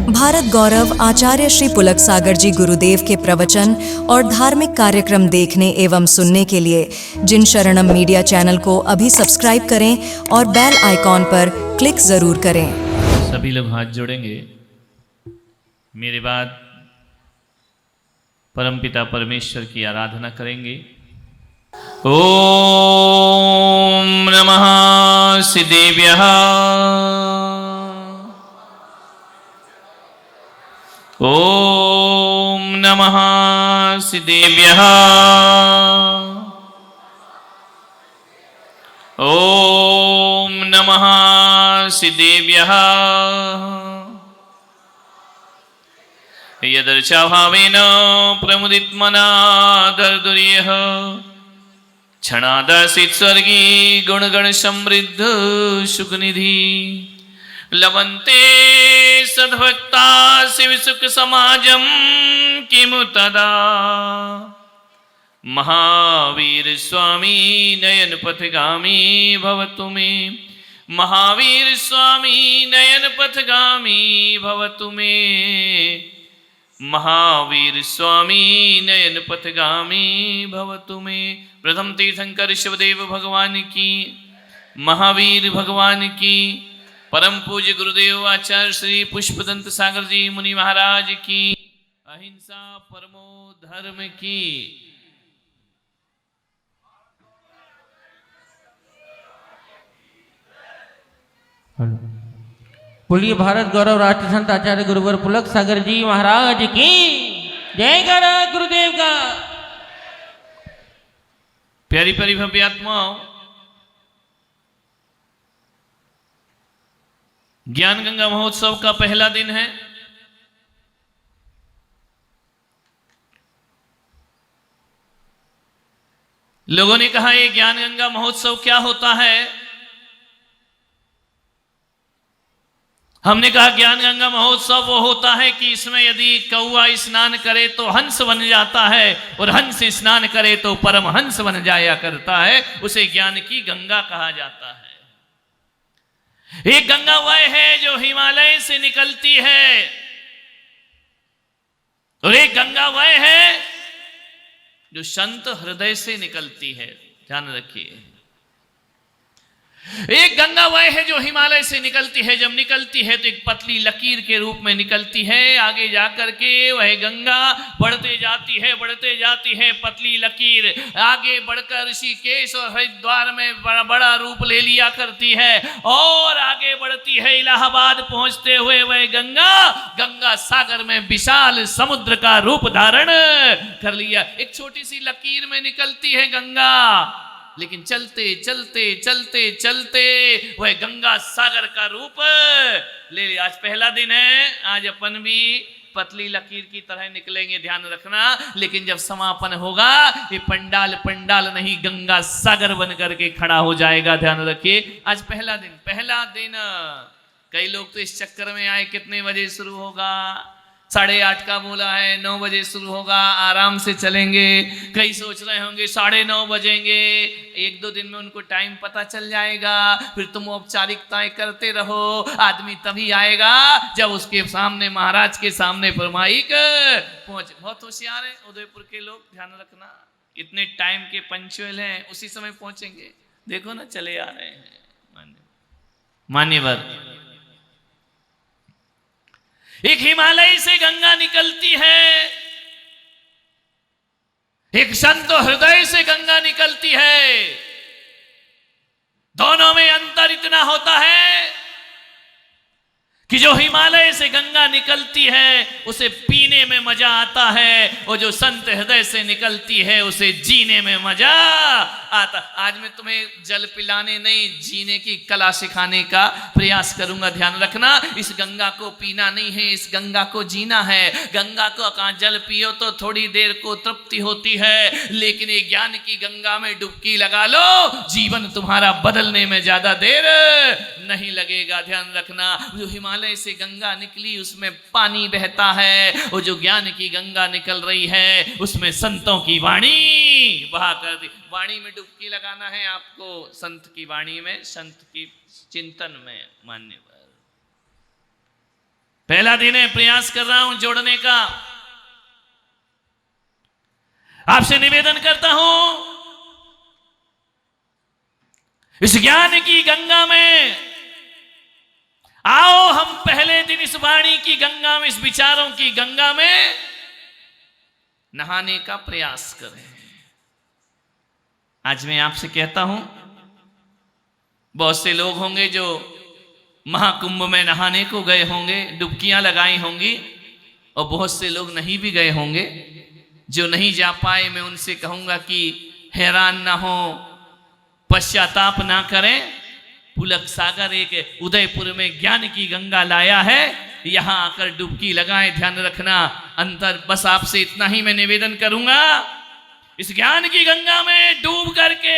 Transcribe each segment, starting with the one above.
भारत गौरव आचार्य श्री पुलक सागर जी गुरुदेव के प्रवचन और धार्मिक कार्यक्रम देखने एवं सुनने के लिए जिन शरणम मीडिया चैनल को अभी सब्सक्राइब करें और बेल आइकॉन पर क्लिक जरूर करें। सभी लोग हाथ जोड़ेंगे, मेरे बाद परमपिता परमेश्वर की आराधना करेंगे। ओम नमः सिद्धेभ्यः, ओम नमः सिद्धेभ्यः, ओम नमः सिद्धेभ्यः। यदर्चाभावेन प्रमुदितमना दर्दुर्यः क्षणादासीत् स्वर्गी गुणगण समृद्ध सुखनिधि लभन्ते सद्भक्ता शिव सुख समाजम किमु तदा। महावीर स्वामी नयन पथगामी भवतु मे, महावीर स्वामी नयन पथगामी भवतु मे, महावीर स्वामी नयन पथगामी भवतु मे। प्रथम तीर्थंकर शिवदेव भगवान की, महावीर भगवान की, परम पूज्य गुरुदेव आचार्य श्री पुष्पदंत सागर जी मुनि महाराज की, अहिंसा परमो धर्म की। बोलिए भारत गौरव राष्ट्र संत आचार्य गुरुवर पुलक सागर जी महाराज की जय। करा गुरुदेव का। प्यारी प्यारी भव्य आत्माओं, ज्ञान गंगा महोत्सव का पहला दिन है। लोगों ने कहा ये ज्ञान गंगा महोत्सव क्या होता है। हमने कहा ज्ञान गंगा महोत्सव वो होता है कि इसमें यदि कौआ स्नान करे तो हंस बन जाता है और हंस स्नान करे तो परम हंस बन जाया करता है। उसे ज्ञान की गंगा कहा जाता है। एक गंगा वह है जो हिमालय से निकलती है और एक गंगा वह है जो संत हृदय से निकलती है। ध्यान रखिए, एक गंगा वह है जो हिमालय से निकलती है। जब निकलती है तो एक पतली लकीर के रूप में निकलती है। आगे जाकर के वह गंगा बढ़ते जाती है, बढ़ते जाती है। पतली लकीर आगे बढ़कर ऋषिकेश और हरिद्वार में बड़ा बड़ा रूप ले लिया करती है और आगे बढ़ती है। इलाहाबाद पहुंचते हुए वह गंगा गंगा सागर में विशाल समुद्र का रूप धारण कर लिया। एक छोटी सी लकीर में निकलती है गंगा, लेकिन चलते चलते चलते चलते वह गंगा सागर का रूप ले लिया। आज पहला दिन है, आज अपन भी पतली लकीर की तरह निकलेंगे, ध्यान रखना। लेकिन जब समापन होगा ये पंडाल पंडाल नहीं, गंगा सागर बन करके खड़ा हो जाएगा। ध्यान रखिए, आज पहला दिन, पहला दिन। कई लोग तो इस चक्कर में आए कितने बजे शुरू होगा, 8:30 का बोला है, 9 बजे शुरू होगा, आराम से चलेंगे। कई सोच रहे होंगे 9:30 बजेंगे। 1-2 दिन में उनको टाइम पता चल जाएगा, फिर तुम औपचारिकताएं करते रहो। आदमी तभी आएगा जब उसके सामने, महाराज के सामने फरमाइक पहुंचे। बहुत होशियार है उदयपुर के लोग, ध्यान रखना। इतने टाइम के पंचुअल हैं, उसी समय पहुंचेंगे। देखो ना, चले आ रहे हैं मान्यवर। एक हिमालय से गंगा निकलती है, एक संत हृदय से गंगा निकलती है। दोनों में अंतर इतना होता है कि जो हिमालय से गंगा निकलती है उसे पीने में मजा आता है, और जो संत हृदय से निकलती है उसे जीने में मजा आता। आज मैं तुम्हें जल पिलाने नहीं, जीने की कला सिखाने का प्रयास करूंगा। ध्यान रखना, इस गंगा को पीना नहीं है, इस गंगा को जीना है। गंगा को कहाँ जल पियो तो थोड़ी देर को तृप्ति होती है, लेकिन ये ज्ञान की गंगा में डुबकी लगा लो, जीवन तुम्हारा बदलने में ज्यादा देर नहीं लगेगा। ध्यान रखना, जो हिमालय से गंगा निकली उसमें पानी बहता है, और जो ज्ञान की गंगा निकल रही है उसमें संतों की वाणी बहा कर दी। वाणी में डुबकी लगाना है आपको, संत की वाणी में, संत की चिंतन में। मान्यवर पहला दिन है, प्रयास कर रहा हूं जोड़ने का। आपसे निवेदन करता हूं, इस ज्ञान की गंगा में आओ, हम पहले दिन इस वाणी की गंगा में, इस विचारों की गंगा में नहाने का प्रयास करें। आज मैं आपसे कहता हूं, बहुत से लोग होंगे जो महाकुंभ में नहाने को गए होंगे, डुबकियां लगाई होंगी, और बहुत से लोग नहीं भी गए होंगे। जो नहीं जा पाए, मैं उनसे कहूंगा कि हैरान ना हो, पश्चाताप ना करें। पुलक सागर एक उदयपुर में ज्ञान की गंगा लाया है, यहां आकर डुबकी लगाएं। ध्यान रखना अंतर, बस आपसे इतना ही मैं निवेदन करूंगा, इस ज्ञान की गंगा में डूब करके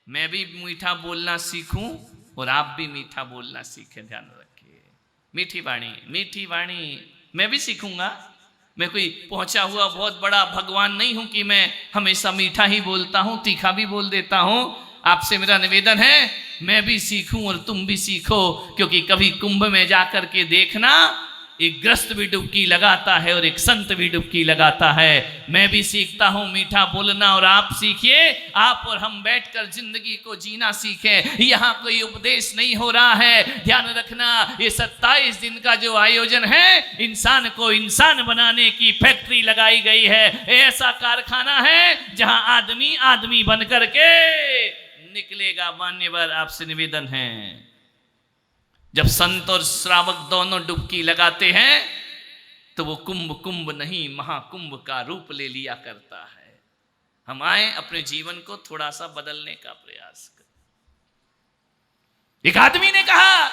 मैं भी मीठा बोलना सीखूं और आप भी मीठा बोलना सीखें। ध्यान रखिए, मीठी वाणी मैं भी सीखूंगा। मैं कोई पहुंचा हुआ बहुत बड़ा भगवान नहीं हूं कि मैं हमेशा मीठा ही बोलता हूं, तीखा भी बोल देता हूं। आपसे मेरा निवेदन है, मैं भी सीखूं और तुम भी सीखो, क्योंकि कभी कुंभ में जाकर के देखना, एक ग्रस्त भी डुबकी लगाता है और एक संत भी डुबकी लगाता है। मैं भी सीखता हूं मीठा बोलना और आप सीखिए। आप और हम बैठकर जिंदगी को जीना सीखें। यहां कोई उपदेश नहीं हो रहा है। ध्यान रखना, ये 27 दिन का जो आयोजन है, इंसान को इंसान बनाने की फैक्ट्री लगाई गई है। ऐसा कारखाना है जहां आदमी आदमी बन करके निकलेगा। मान्यवर, आपसे निवेदन है, जब संत और श्रावक दोनों डुबकी लगाते हैं तो वो कुंभ नहीं, महाकुंभ का रूप ले लिया करता है। हम आए, अपने जीवन को थोड़ा सा बदलने का प्रयास करें। एक आदमी ने कहा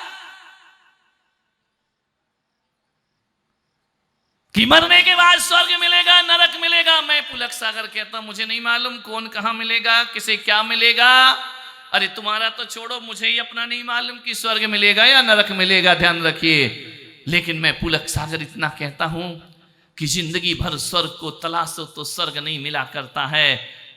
कि मरने के बाद स्वर्ग मिलेगा, नरक मिलेगा। मैं पुलक सागर कहता, मुझे नहीं मालूम कौन कहां मिलेगा, किसे क्या मिलेगा। अरे तुम्हारा तो छोड़ो, मुझे ही अपना नहीं मालूम कि स्वर्ग मिलेगा या नरक मिलेगा। ध्यान रखिए, लेकिन मैं पुलक सागर इतना कहता हूं कि जिंदगी भर स्वर्ग को तलाशो तो स्वर्ग नहीं मिला करता है।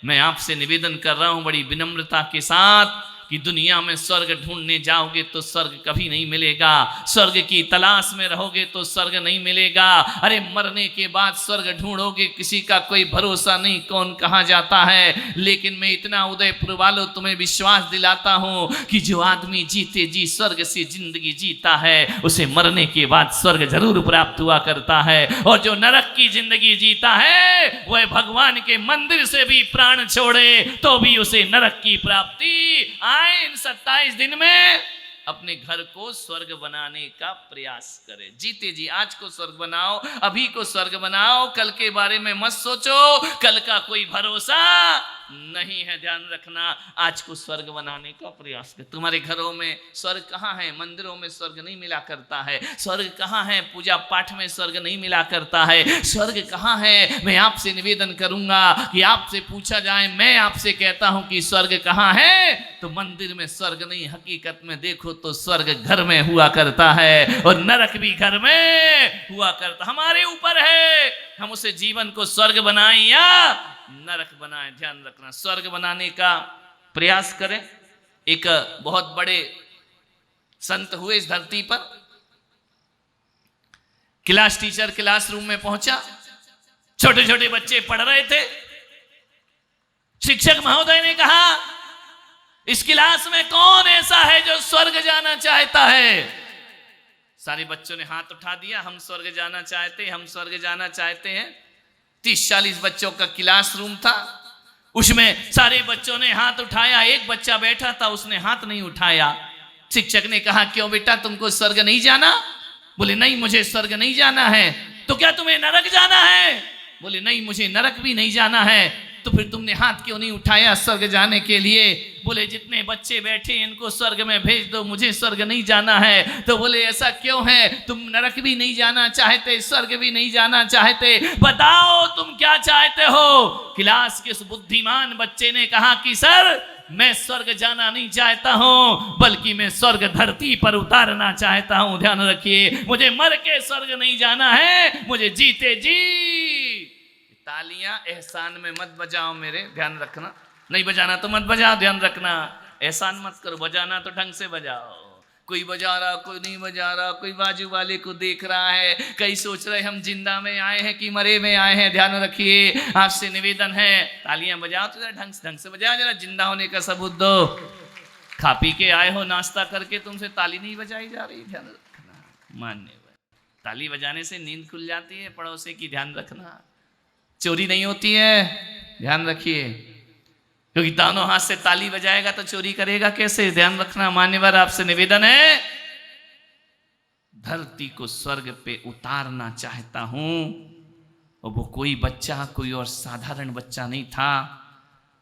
मैं आपसे निवेदन कर रहा हूं बड़ी विनम्रता के साथ कि दुनिया में स्वर्ग ढूंढने जाओगे तो स्वर्ग कभी नहीं मिलेगा। स्वर्ग की तलाश में रहोगे तो स्वर्ग नहीं मिलेगा। अरे मरने के बाद स्वर्ग ढूंढोगे, किसी का कोई भरोसा नहीं, कौन कहां जाता है। लेकिन मैं इतना उदयपुर वालों तुम्हें विश्वास दिलाता हूं कि जो आदमी जीते जी स्वर्ग से जिंदगी जीता है, उसे मरने के बाद स्वर्ग जरूर प्राप्त हुआ करता है। और जो नरक की जिंदगी जीता है, वह भगवान के मंदिर से भी प्राण छोड़े तो भी उसे नरक की प्राप्ति। इन 27 दिन में अपने घर को स्वर्ग बनाने का प्रयास करें। जीते जी आज को स्वर्ग बनाओ, अभी को स्वर्ग बनाओ। कल के बारे में मत सोचो, कल का कोई भरोसा नहीं है। ध्यान रखना, आज को स्वर्ग बनाने का प्रयास करें। तुम्हारे घरों में स्वर्ग कहाँ है? मंदिरों में स्वर्ग नहीं मिला करता है। स्वर्ग कहाँ है? पूजा पाठ में स्वर्ग नहीं मिला करता है। स्वर्ग कहाँ है? मैं आपसे निवेदन करूंगा कि आपसे पूछा जाए, मैं आपसे कहता हूं कि स्वर्ग कहाँ है, तो मंदिर में स्वर्ग नहीं, हकीकत में देखो तो स्वर्ग घर में हुआ करता है और नरक भी घर में हुआ करता। हमारे ऊपर है, हम उसे जीवन को स्वर्ग बनाएं या नरक बनाएं। ध्यान रखना, स्वर्ग बनाने का प्रयास करें। एक बहुत बड़े संत हुए इस धरती पर। क्लास टीचर क्लासरूम में पहुंचा, छोटे छोटे बच्चे पढ़ रहे थे। शिक्षक महोदय ने कहा, इस क्लास में कौन ऐसा है जो स्वर्ग जाना चाहता है? सारे बच्चों ने हाथ उठा दिया, हम स्वर्ग जाना चाहते हैं, हम स्वर्ग जाना चाहते हैं। 30-40 बच्चों का क्लासरूम था, उसमें सारे बच्चों ने हाथ उठाया। एक बच्चा बैठा था, उसने हाथ नहीं उठाया। शिक्षक ने कहा, क्यों बेटा, तुमको स्वर्ग नहीं जाना? बोले, नहीं, मुझे स्वर्ग नहीं जाना है। तो क्या तुम्हें नरक जाना है? बोले, नहीं, मुझे नरक भी नहीं जाना है। तो फिर तुमने हाथ क्यों नहीं उठाया स्वर्ग जाने के लिए? बोले, जितने बच्चे बैठे इनको स्वर्ग में भेज दो, मुझे स्वर्ग नहीं जाना है। तो बोले, ऐसा क्यों है? तुम नरक भी नहीं जाना चाहते, स्वर्ग भी नहीं जाना चाहते, बताओ तुम क्या चाहते हो? क्लास के उस बुद्धिमान बच्चे ने कहा कि सर, मैं स्वर्ग जाना नहीं चाहता हूं, बल्कि मैं स्वर्ग धरती पर उतारना चाहता हूं। ध्यान रखिए, मुझे मर के स्वर्ग नहीं जाना है, मुझे जीते जी। तालियां एहसान में मत बजाओ मेरे, ध्यान रखना। नहीं बजाना तो मत बजाओ, ध्यान रखना। एहसान मत करो, बजाना तो ढंग से बजाओ। कोई बजा रहा, कोई नहीं बजा रहा, कोई बाजू वाले को देख रहा है, कई सोच रहे हम जिंदा में आए हैं कि मरे में आए हैं। ध्यान रखिए, आपसे निवेदन है, तालियां बजाओ तो जरा ढंग से बजाओ, जरा जिंदा होने का सबूत दो। खा पी के आए हो, नाश्ता करके, तुमसे ताली नहीं बजाई जा रही, ध्यान रखना। मान्य ताली बजाने से नींद खुल जाती है, पड़ोसी की ध्यान रखना। चोरी नहीं होती है, ध्यान रखिए, क्योंकि दोनों हाथ से ताली बजाएगा तो चोरी करेगा कैसे, ध्यान रखना। मान्यवर आपसे निवेदन है, धरती को स्वर्ग पे उतारना चाहता हूं। और वो कोई बच्चा, कोई और साधारण बच्चा नहीं था,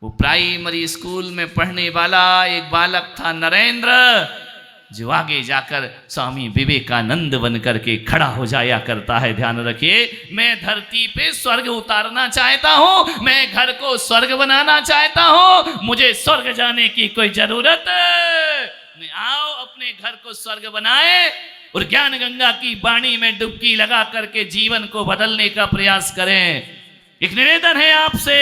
वो प्राइमरी स्कूल में पढ़ने वाला एक बालक था, नरेंद्र, जो आगे जाकर स्वामी विवेकानंद बन करके खड़ा हो जाया करता है। ध्यान रखिए, मैं धरती पे स्वर्ग उतारना चाहता हूं, मैं घर को स्वर्ग बनाना चाहता हूं, मुझे स्वर्ग जाने की कोई जरूरत नहीं। आओ अपने घर को स्वर्ग बनाए और ज्ञान गंगा की वाणी में डुबकी लगा करके जीवन को बदलने का प्रयास करें। एक निवेदन है आपसे,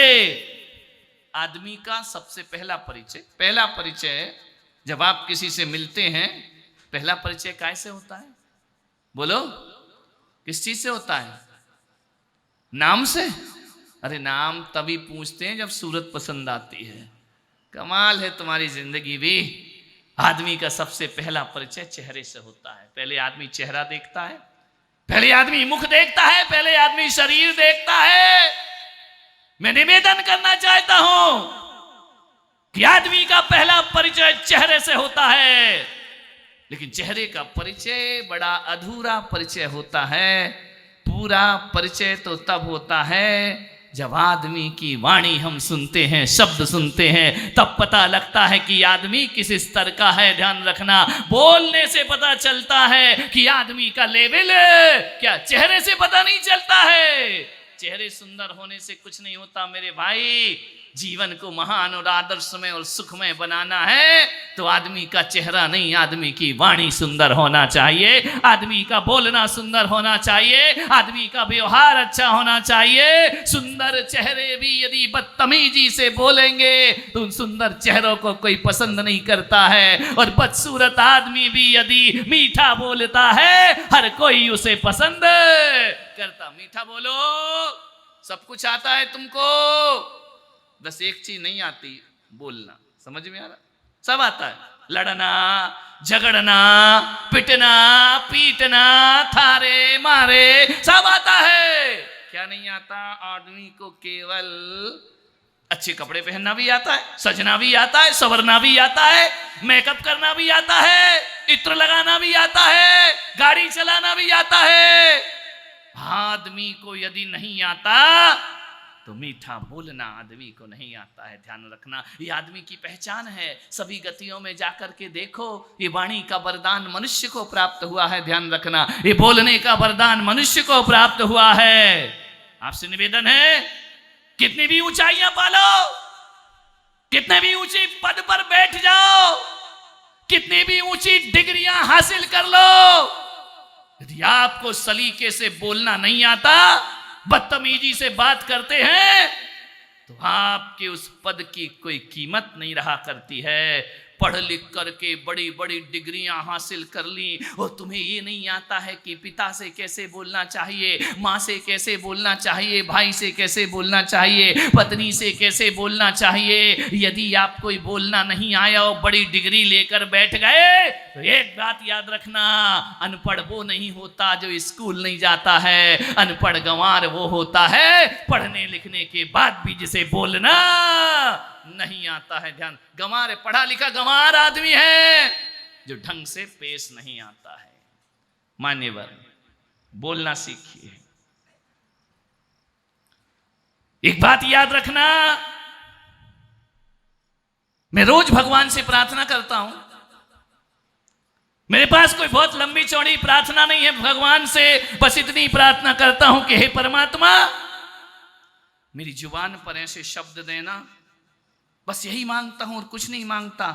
आदमी का सबसे पहला परिचय जब आप किसी से मिलते हैं, पहला परिचय कैसे होता है? बोलो, किस चीज से होता है? नाम से? अरे नाम तभी पूछते हैं जब सूरत पसंद आती है। कमाल है तुम्हारी जिंदगी भी। आदमी का सबसे पहला परिचय चेहरे से होता है। पहले आदमी चेहरा देखता है, पहले आदमी मुख देखता है, पहले आदमी शरीर देखता है। मैं निवेदन करना चाहता हूं कि आदमी का पहला परिचय चेहरे से होता है, लेकिन चेहरे का परिचय बड़ा अधूरा परिचय होता है। पूरा परिचय तो तब होता है जब आदमी की वाणी हम सुनते हैं, शब्द सुनते हैं, तब पता लगता है कि आदमी किस स्तर का है। ध्यान रखना, बोलने से पता चलता है कि आदमी का लेवल क्या, चेहरे से पता नहीं चलता है। चेहरे सुंदर होने से कुछ नहीं होता मेरे भाई। जीवन को महान और आदर्शमय और सुखमय बनाना है तो आदमी का चेहरा नहीं, आदमी की वाणी सुंदर होना चाहिए, आदमी का बोलना सुंदर होना चाहिए, आदमी का व्यवहार अच्छा होना चाहिए। सुंदर चेहरे भी यदि बदतमीजी से बोलेंगे तो उन सुंदर चेहरों को कोई पसंद नहीं करता है, और बदसूरत आदमी भी यदि मीठा बोलता है हर कोई उसे पसंद करता। मीठा बोलो, सब कुछ आता है तुमको, बस एक चीज नहीं आती, बोलना। समझ में आ रहा? सब आता है, लड़ना, झगड़ना, पिटना, पीटना, थारे मारे, सब आता है। क्या नहीं आता? आदमी को केवल अच्छे कपड़े पहनना भी आता है, सजना भी आता है, संवरना भी आता है, मेकअप करना भी आता है, इत्र लगाना भी आता है, गाड़ी चलाना भी आता है। आदमी को यदि नहीं आता तो मीठा बोलना आदमी को नहीं आता है। ध्यान रखना, ये आदमी की पहचान है। सभी गतियों में जाकर के देखो, ये वाणी का वरदान मनुष्य को प्राप्त हुआ है। ध्यान रखना, ये बोलने का वरदान मनुष्य को प्राप्त हुआ है। आपसे निवेदन है, कितनी भी ऊंचाइयां पालो, कितने भी ऊंची पद पर बैठ जाओ, कितनी भी ऊंची डिग्रियां हासिल कर लो, यदि आपको सलीके से बोलना नहीं आता, बदतमीजी से बात करते हैं, तो आपके उस पद की कोई कीमत नहीं रहा करती है। पढ़ लिख करके बड़ी बड़ी डिग्रियां हासिल कर ली और तुम्हें ये नहीं आता है कि पिता से कैसे बोलना चाहिए, माँ से कैसे बोलना चाहिए, भाई से कैसे बोलना चाहिए, पत्नी से कैसे बोलना चाहिए। यदि आपको बोलना नहीं आया और बड़ी डिग्री लेकर बैठ गए तो एक बात याद रखना, अनपढ़ वो नहीं होता जो स्कूल नहीं जाता है, अनपढ़ गंवार वो होता है पढ़ने लिखने के बाद भी जिसे बोलना नहीं आता है। ध्यान, गंवार पढ़ा लिखा गंवार आदमी है जो ढंग से पेश नहीं आता है। मान्यवर, बोलना सीखिए। एक बात याद रखना, मैं रोज भगवान से प्रार्थना करता हूं। मेरे पास कोई बहुत लंबी चौड़ी प्रार्थना नहीं है भगवान से, बस इतनी प्रार्थना करता हूं कि हे परमात्मा, मेरी जुबान पर ऐसे शब्द देना, बस यही मांगता हूं और कुछ नहीं मांगता।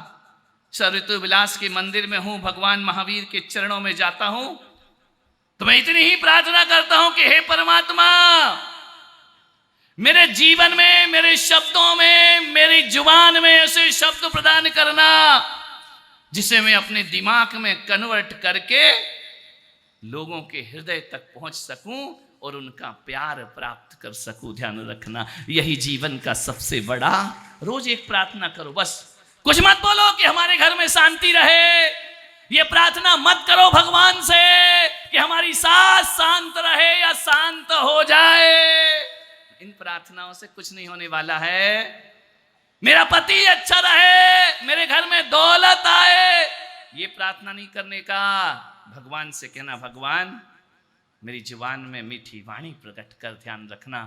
ऋतु विलास के मंदिर में हूं, भगवान महावीर के चरणों में जाता हूं तो मैं इतनी ही प्रार्थना करता हूं कि हे परमात्मा, मेरे जीवन में, मेरे शब्दों में, मेरी जुबान में ऐसे शब्द प्रदान करना जिसे मैं अपने दिमाग में कन्वर्ट करके लोगों के हृदय तक पहुंच सकूं और उनका प्यार प्राप्त कर सकूं। ध्यान रखना, यही जीवन का सबसे बड़ा। रोज एक प्रार्थना करो, बस कुछ मत बोलो कि हमारे घर में शांति रहे। ये प्रार्थना मत करो भगवान से कि हमारी सास शांत रहे या शांत हो जाए। इन प्रार्थनाओं से कुछ नहीं होने वाला है। मेरा पति अच्छा रहे, मेरे घर में दौलत आए, ये प्रार्थना नहीं करने का। भगवान से कहना, भगवान मेरी जुबान में मीठी वाणी प्रकट कर। ध्यान रखना,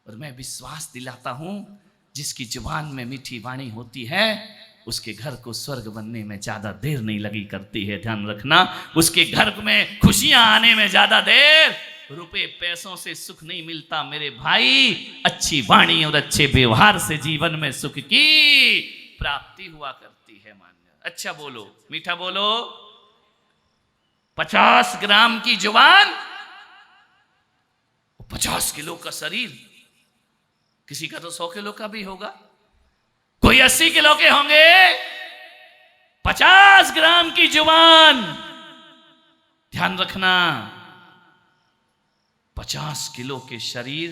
और मैं विश्वास दिलाता हूं जिसकी जुबान में मीठी वाणी होती है उसके घर को स्वर्ग बनने में ज्यादा देर नहीं लगी करती है। ध्यान रखना, उसके घर में खुशियां आने में ज्यादा देर, रुपए पैसों से सुख नहीं मिलता मेरे भाई, अच्छी वाणी और अच्छे व्यवहार से जीवन में सुख की प्राप्ति हुआ करती है। मान्य, अच्छा बोलो, मीठा बोलो। 50 ग्राम की जुबान, 50 किलो का शरीर, किसी का तो 100 किलो का भी होगा, कोई 80 किलो के होंगे। 50 ग्राम की जुबान, ध्यान रखना, 50 किलो के शरीर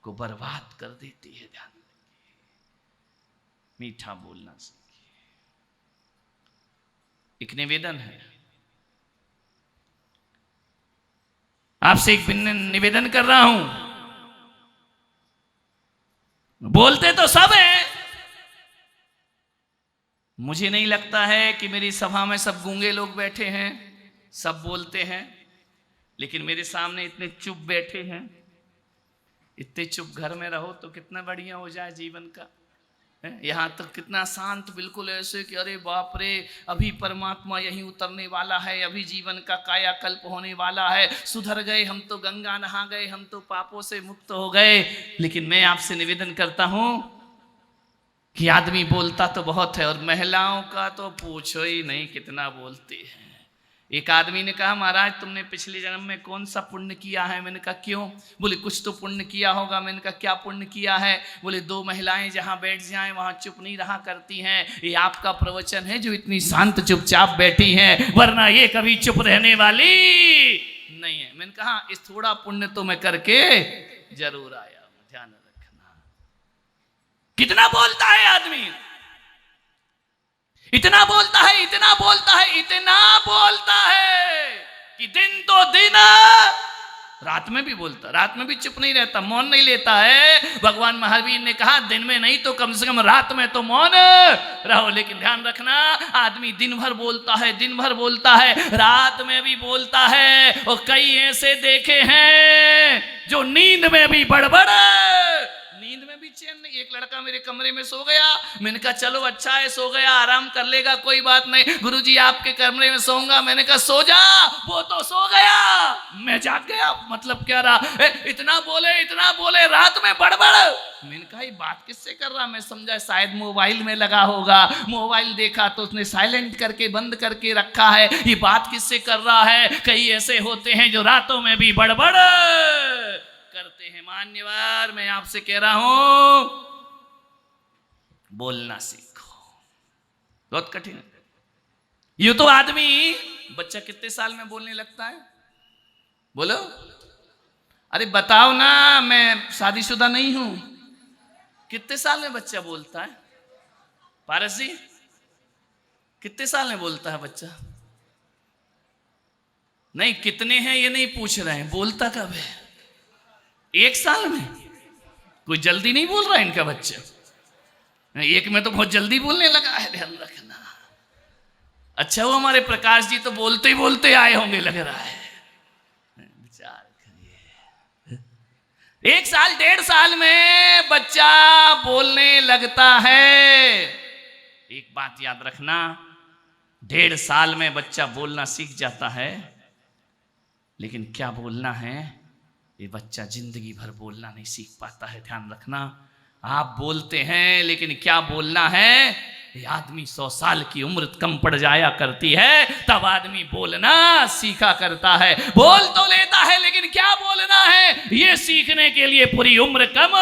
को बर्बाद कर देती है। ध्यान रखिए, मीठा बोलना सीखिए। एक निवेदन है, आपसे एक निवेदन कर रहा हूं। बोलते तो सब हैं, मुझे नहीं लगता है कि मेरी सभा में सब गूंगे लोग बैठे हैं, सब बोलते हैं, लेकिन मेरे सामने इतने चुप बैठे हैं। इतने चुप घर में रहो तो कितना बढ़िया हो जाए जीवन का। यहाँ तक कितना शांत, बिल्कुल ऐसे कि अरे बाप रे, अभी परमात्मा यहीं उतरने वाला है, अभी जीवन का कायाकल्प होने वाला है, सुधर गए हम तो, गंगा नहा गए हम तो, पापों से मुक्त हो गए। लेकिन मैं आपसे निवेदन करता हूं कि आदमी बोलता तो बहुत है, और महिलाओं का तो पूछो ही नहीं कितना बोलती है। एक आदमी ने कहा, महाराज तुमने पिछले जन्म में कौन सा पुण्य किया है? मैंने कहा क्यों? बोले कुछ तो पुण्य किया होगा। मैंने कहा क्या पुण्य किया है? बोले 2 महिलाएं जहां बैठ जाएं वहां चुप नहीं रहा करती हैं। ये आपका प्रवचन है जो इतनी शांत चुपचाप बैठी हैं, वरना ये कभी चुप रहने वाली नहीं है। मैंने कहा इस थोड़ा पुण्य तो मैं करके जरूर आया हूं। ध्यान रखना, कितना बोलता है आदमी, इतना बोलता है, इतना बोलता है, इतना बोलता है कि दिन तो दिन, रात में भी बोलता, रात में भी चुप नहीं रहता, मौन नहीं लेता है। भगवान महावीर ने कहा दिन में नहीं तो कम से कम रात में तो मौन रहो। लेकिन ध्यान रखना, आदमी दिन भर बोलता है, दिन भर बोलता है, रात में भी बोलता है, और कई ऐसे देखे हैं जो नींद में भी बड़बड़, नींद में भी चैन नहीं। एक लड़का मेरे कमरे में सो गया, मैंने कहा चलो अच्छा है, सो गया, आराम कर लेगा, कोई बात नहीं, गुरुजी आपके कमरे में सोऊंगा। मैंने कहा सो जा, वो तो सो गया, मैं जाग गया। मतलब क्या रहा, इतना बोले रात में बड़बड़। मैंने कहा ये बात किससे कर रहा? मैं समझा शायद मोबाइल में लगा होगा, मोबाइल देखा तो उसने साइलेंट करके बंद करके रखा है, ये बात किससे कर रहा है? कई ऐसे होते हैं जो रातों में भी बड़बड़ करते हैं। मान्यवर, मैं आपसे कह रहा हूं बोलना सीखो, बहुत कठिन है। ये तो आदमी, बच्चा कितने साल में बोलने लगता है? बोलो, अरे बताओ ना, मैं शादीशुदा नहीं हूं। कितने साल में बच्चा बोलता है? पारस जी, कितने साल में बोलता है बच्चा? नहीं, कितने हैं ये नहीं पूछ रहे हैं, बोलता कब है? 1 साल में? कोई जल्दी नहीं बोल रहा है इनका बच्चा, 1 में तो बहुत जल्दी बोलने लगा है। ध्यान रखना, अच्छा वो हमारे प्रकाश जी तो बोलते ही बोलते आए होंगे लग रहा है। विचार करिए, 1 साल 1.5 साल में बच्चा बोलने लगता है। एक बात याद रखना, 1.5 साल में बच्चा बोलना सीख जाता है, लेकिन क्या बोलना है ये बच्चा जिंदगी भर बोलना नहीं सीख पाता है। ध्यान रखना, आप बोलते हैं लेकिन क्या बोलना है, ये आदमी 100 साल की उम्र कम पड़ जाया करती है, तब आदमी बोलना सीखा करता है। बोल तो लेता है लेकिन क्या बोलना है ये सीखने के लिए पूरी उम्र कम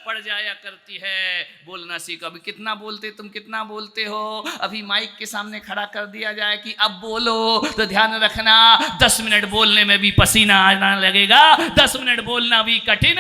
पड़ जाया करती है। बोलना सीखो। अभी कितना बोलते, तुम कितना बोलते हो? अभी माइक के सामने खड़ा कर दिया जाए कि अब बोलो, तो ध्यान रखना 10 मिनट बोलने में भी पसीना आना लगेगा, 10 मिनट बोलना भी कठिन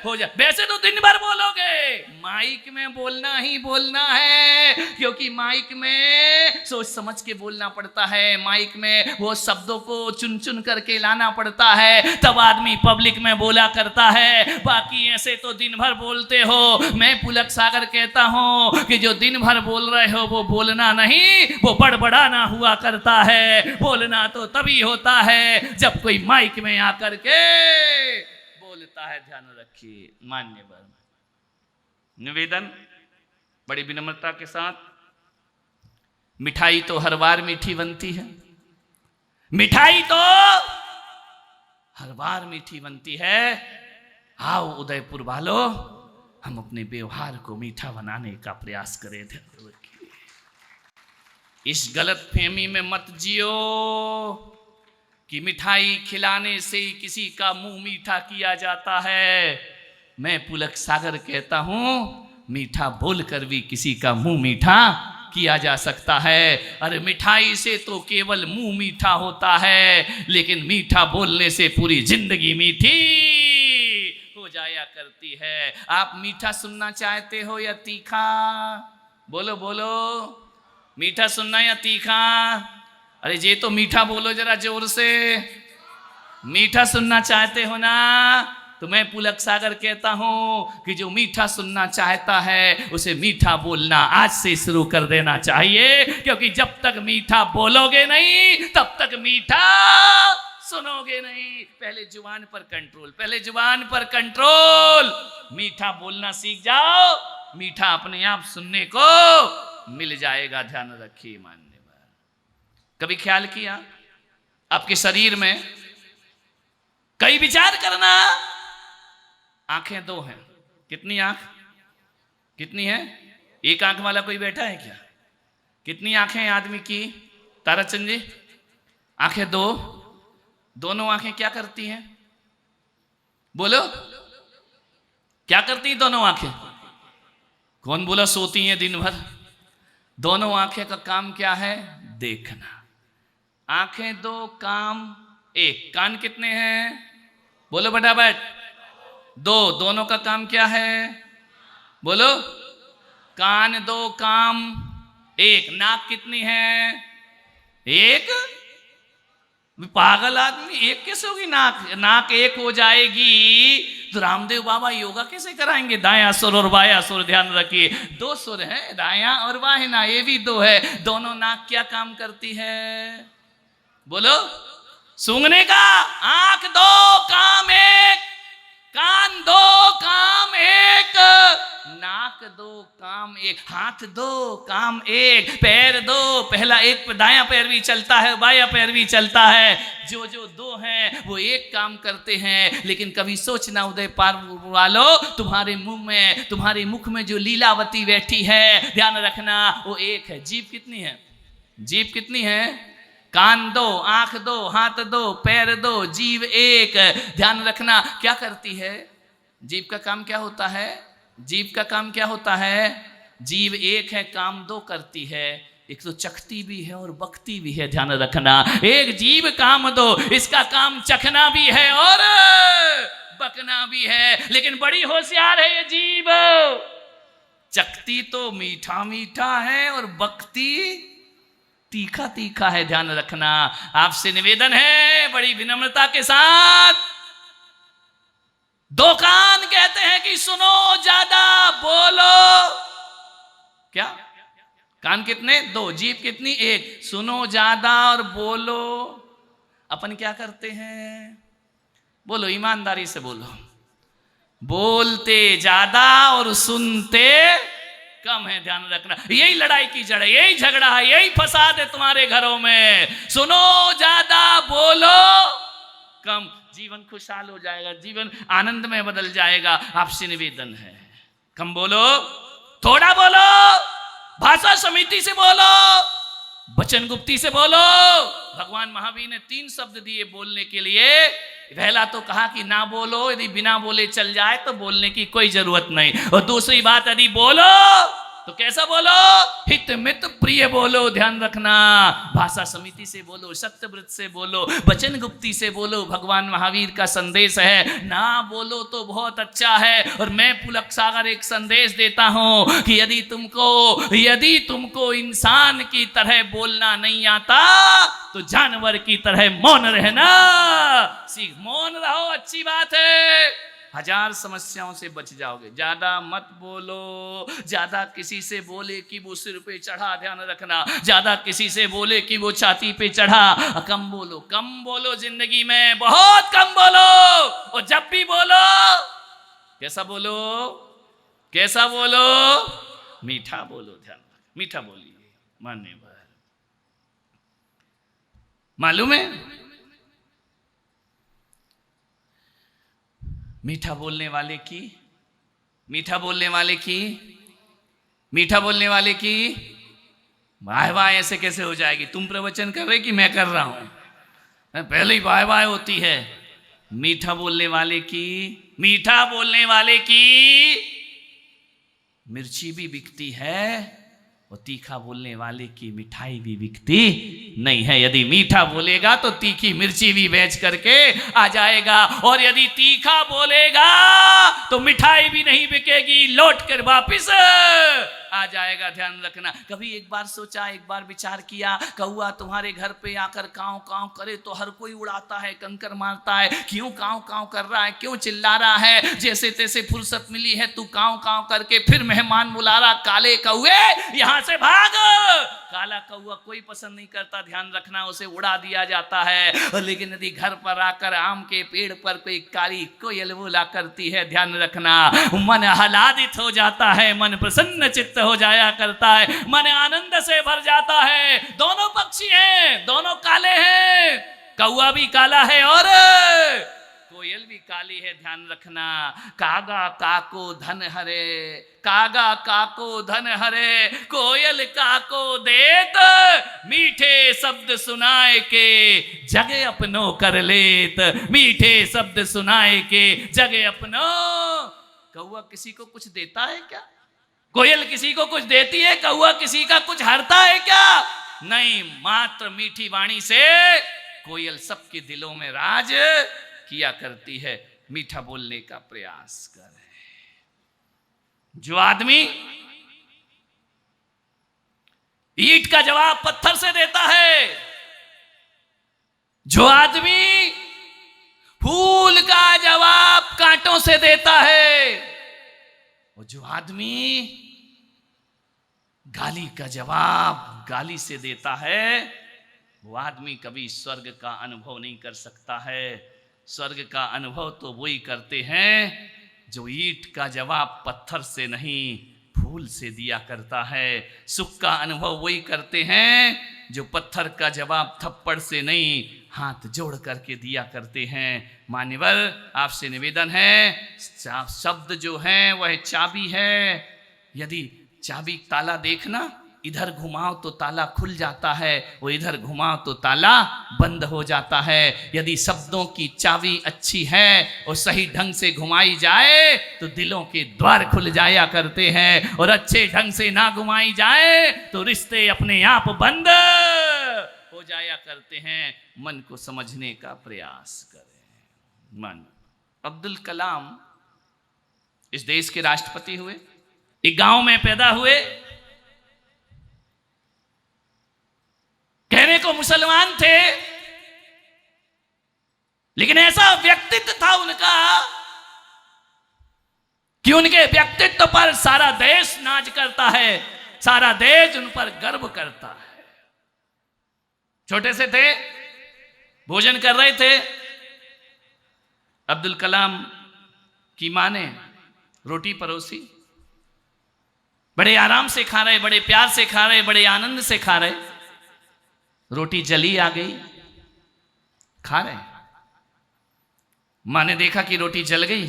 हो जाए। वैसे तो दिन भर बोलोगे, माइक में बोलना ही बोलना है, क्योंकि माइक में सोच समझ के बोलना पड़ता है। माइक में वो शब्दों को चुन चुन करके लाना पड़ता है, तब आदमी पब्लिक में बोला करता है। बाकी ऐसे तो दिन भर बोलते हो। मैं पुलक सागर कहता हूं कि जो दिन भर बोल रहे हो वो बोलना नहीं, वो बड़बड़ाना हुआ करता है। बोलना तो तभी होता है जब कोई माइक में आकर के बोलता है। ध्यान रखिए। मान्यवर निवेदन बड़ी विनम्रता के साथ, मिठाई तो हर बार मीठी बनती है, मिठाई तो हर बार मीठी बनती है। आओ उदयपुर वालों, हम अपने व्यवहार को मीठा बनाने का प्रयास करें। इस गलत फहमी में मत जियो कि मिठाई खिलाने से किसी का मुंह मीठा किया जाता है। मैं पुलक सागर कहता हूं, मीठा बोलकर भी किसी का मुंह मीठा किया जा सकता है। अरे मिठाई से तो केवल मुंह मीठा होता है, लेकिन मीठा बोलने से पूरी जिंदगी मीठी हो जाया करती है। आप मीठा सुनना चाहते हो या तीखा? बोलो बोलो, मीठा सुनना या तीखा? अरे ये तो मीठा बोलो जरा जोर से। मीठा सुनना चाहते हो ना? तो मैं पुलक सागर कहता हूं कि जो मीठा सुनना चाहता है उसे मीठा बोलना आज से शुरू कर देना चाहिए, क्योंकि जब तक मीठा बोलोगे नहीं तब तक मीठा सुनोगे नहीं। पहले जुबान पर कंट्रोल, पहले जुबान पर कंट्रोल। मीठा बोलना सीख जाओ, मीठा अपने आप सुनने को मिल जाएगा। ध्यान रखिए। मान्यवर, कभी ख्याल किया आपके शरीर में कई विचार करना? आंखें दो हैं। कितनी आंख? कितनी है? एक आंख वाला कोई बैठा है क्या? कितनी आंखें हैं आदमी की? ताराचंद जी, आंखें दो। दोनों आंखें क्या करती हैं? बोलो, क्या करती हैं दोनों आंखें? कौन बोला सोती हैं दिन भर? दोनों आंखें का काम क्या है? देखना। आंखें दो, काम एक। कान कितने हैं? बोलो फटाफट। दो। दोनों का काम क्या है? बोलो। कान दो, काम एक। नाक कितनी है? एक। पागल आदमी, एक कैसे होगी नाक? नाक एक हो जाएगी तो रामदेव बाबा योगा कैसे कराएंगे? दायां सुर और बायां सुर। ध्यान रखिए, 2 सुर है, दायां और बाहिना, ये भी 2 है। दोनों नाक क्या काम करती है? बोलो। सूंघने का। आंख दो, काम एक। कान दो, काम एक। नाक दो, काम एक। हाथ दो, काम एक। पैर दो, पहला एक दायां पैर भी चलता है, बायां पैर भी चलता है। जो जो 2 हैं वो एक काम करते हैं। लेकिन कभी सोचना उदय पार वालों, तुम्हारे मुंह में, तुम्हारे मुख में जो लीलावती बैठी है, ध्यान रखना वो एक है। जीभ कितनी है? जीभ कितनी है? कान दो, आंख दो, हाथ दो, पैर दो, जीभ एक। ध्यान रखना क्या करती है? जीभ का काम क्या होता है? जीभ का काम क्या होता है? जीभ एक है, काम 2 करती है। एक तो चखती भी है और बकती भी है। ध्यान रखना, एक जीभ काम 2, इसका काम चखना भी है और बकना भी है। लेकिन बड़ी होशियार है ये जीभ। चखती तो मीठा मीठा है और बकती तीखा तीखा है। ध्यान रखना। आपसे निवेदन है बड़ी विनम्रता के साथ, 2 कान कहते हैं कि सुनो ज्यादा, बोलो क्या? कान कितने? 2। जीभ कितनी? 1। सुनो ज्यादा और बोलो। अपन क्या करते हैं? बोलो, ईमानदारी से बोलो। बोलते ज्यादा और सुनते कम है। ध्यान रखना, यही लड़ाई की जड़ है, यही झगड़ा है, यही फसाद है तुम्हारे घरों में। सुनो ज्यादा, बोलो कम। जीवन खुशहाल हो जाएगा, जीवन आनंद में बदल जाएगा। आपसे निवेदन है, कम बोलो, थोड़ा बोलो, भाषा समिति से बोलो, वचन गुप्ती से बोलो। भगवान महावीर ने 3 शब्द दिए बोलने के लिए। पहला तो कहा कि ना बोलो, यदि बिना बोले चल जाए तो बोलने की कोई जरूरत नहीं। और दूसरी बात, यदि बोलो तो कैसा बोलो? हित मित प्रिय बोलो। ध्यान रखना, भाषा समिति से बोलो, सत्यव्रत से बोलो, वचन गुप्ती से बोलो। भगवान महावीर का संदेश है, ना बोलो तो बहुत अच्छा है। और मैं पुलक सागर एक संदेश देता हूं कि यदि तुमको इंसान की तरह बोलना नहीं आता तो जानवर की तरह मौन रहना सीख। मौन रहो, अच्छी बात है, हजार समस्याओं से बच जाओगे। ज्यादा मत बोलो, ज्यादा किसी से बोले कि वो सिर पे चढ़ा, ध्यान रखना, ज्यादा किसी से बोले कि वो छाती पे चढ़ा। कम बोलो जिंदगी में, बहुत कम बोलो। और जब भी बोलो कैसा बोलो? मीठा बोलो। ध्यान, मीठा बोलिए, मान्यवर। मालूम है, मीठा बोलने वाले की वाह वाह ऐसे कैसे हो जाएगी? तुम प्रवचन कर रहे कि मैं कर रहा हूं? पहले ही वाह वाह होती है। मीठा बोलने वाले की मिर्ची भी बिकती है और तीखा बोलने वाले की मिठाई भी बिकती नहीं है। यदि मीठा बोलेगा तो तीखी मिर्ची भी बेच करके आ जाएगा, और यदि तीखा बोलेगा तो मिठाई भी नहीं बिकेगी, लौट कर वापिस आ जाएगा। ध्यान रखना। कभी एक बार सोचा, एक बार विचार किया, कौआ तुम्हारे घर पे आकर काव काव करे तो हर कोई उड़ाता है, कंकर मारता है। क्यों काव काव कर रहा है? क्यों चिल्ला रहा है? जैसे तैसे फुर्सत मिली है तू काव काव करके फिर मेहमान बुला रहा, काले कौए यहां से भाग। काला कौआ कोई पसंद नहीं करता, ध्यान रखना, उसे उड़ा दिया जाता है। लेकिन यदि घर पर आकर आम के पेड़ पर कोई काली कोयल बोला करती है, ध्यान रखना, मन आह्लादित हो जाता है, मन प्रसन्न चित्त हो जाया करता है, मन आनंद से भर जाता है। दोनों पक्षी हैं, दोनों काले हैं, कौआ भी काला है और कोयल भी काली है। ध्यान रखना। कागा काको धन हरे, कोयल काको देत, मीठे शब्द सुनाए के जगे अपनो कर लेत, मीठे शब्द सुनाए के जगे अपनो। कौआ किसी को कुछ देता है क्या? कोयल किसी को कुछ देती है? कौआ किसी का कुछ हरता है क्या? नहीं, मात्र मीठी वाणी से कोयल सबके दिलों में राज किया करती है। मीठा बोलने का प्रयास कर। जो आदमी ईंट का जवाब पत्थर से देता है, जो आदमी फूल का जवाब कांटों से देता है, और जो आदमी गाली का जवाब गाली से देता है, वो आदमी कभी स्वर्ग का अनुभव नहीं कर सकता है। स्वर्ग का अनुभव तो वही करते हैं जो ईंट का जवाब पत्थर से नहीं फूल से दिया करता है। सुख का अनुभव वही करते हैं जो पत्थर का जवाब थप्पड़ से नहीं हाथ जोड़ करके दिया करते हैं। मान्यवर, आपसे निवेदन है, शब्द जो है वह चाबी है। यदि चाबी ताला देखना, इधर घुमाओ तो ताला खुल जाता है, वो इधर घुमाओ तो ताला बंद हो जाता है। यदि शब्दों की चाबी अच्छी है और सही ढंग से घुमाई जाए तो दिलों के द्वार खुल जाया करते हैं, और अच्छे ढंग से ना घुमाई जाए तो रिश्ते अपने आप बंद हो जाया करते हैं। मन को समझने का प्रयास करें। मन अब्दुल कलाम इस देश के राष्ट्रपति हुए, एक गांव में पैदा हुए, कहने को मुसलमान थे, लेकिन ऐसा व्यक्तित्व था उनका कि उनके व्यक्तित्व पर सारा देश नाच करता है, सारा देश उन पर गर्व करता है। छोटे से थे, भोजन कर रहे थे, अब्दुल कलाम की मां ने रोटी परोसी, बड़े आराम से खा रहे, बड़े प्यार से खा रहे, बड़े आनंद से खा रहे। रोटी जली आ गई, खा रहे, मां ने देखा कि रोटी जल गई,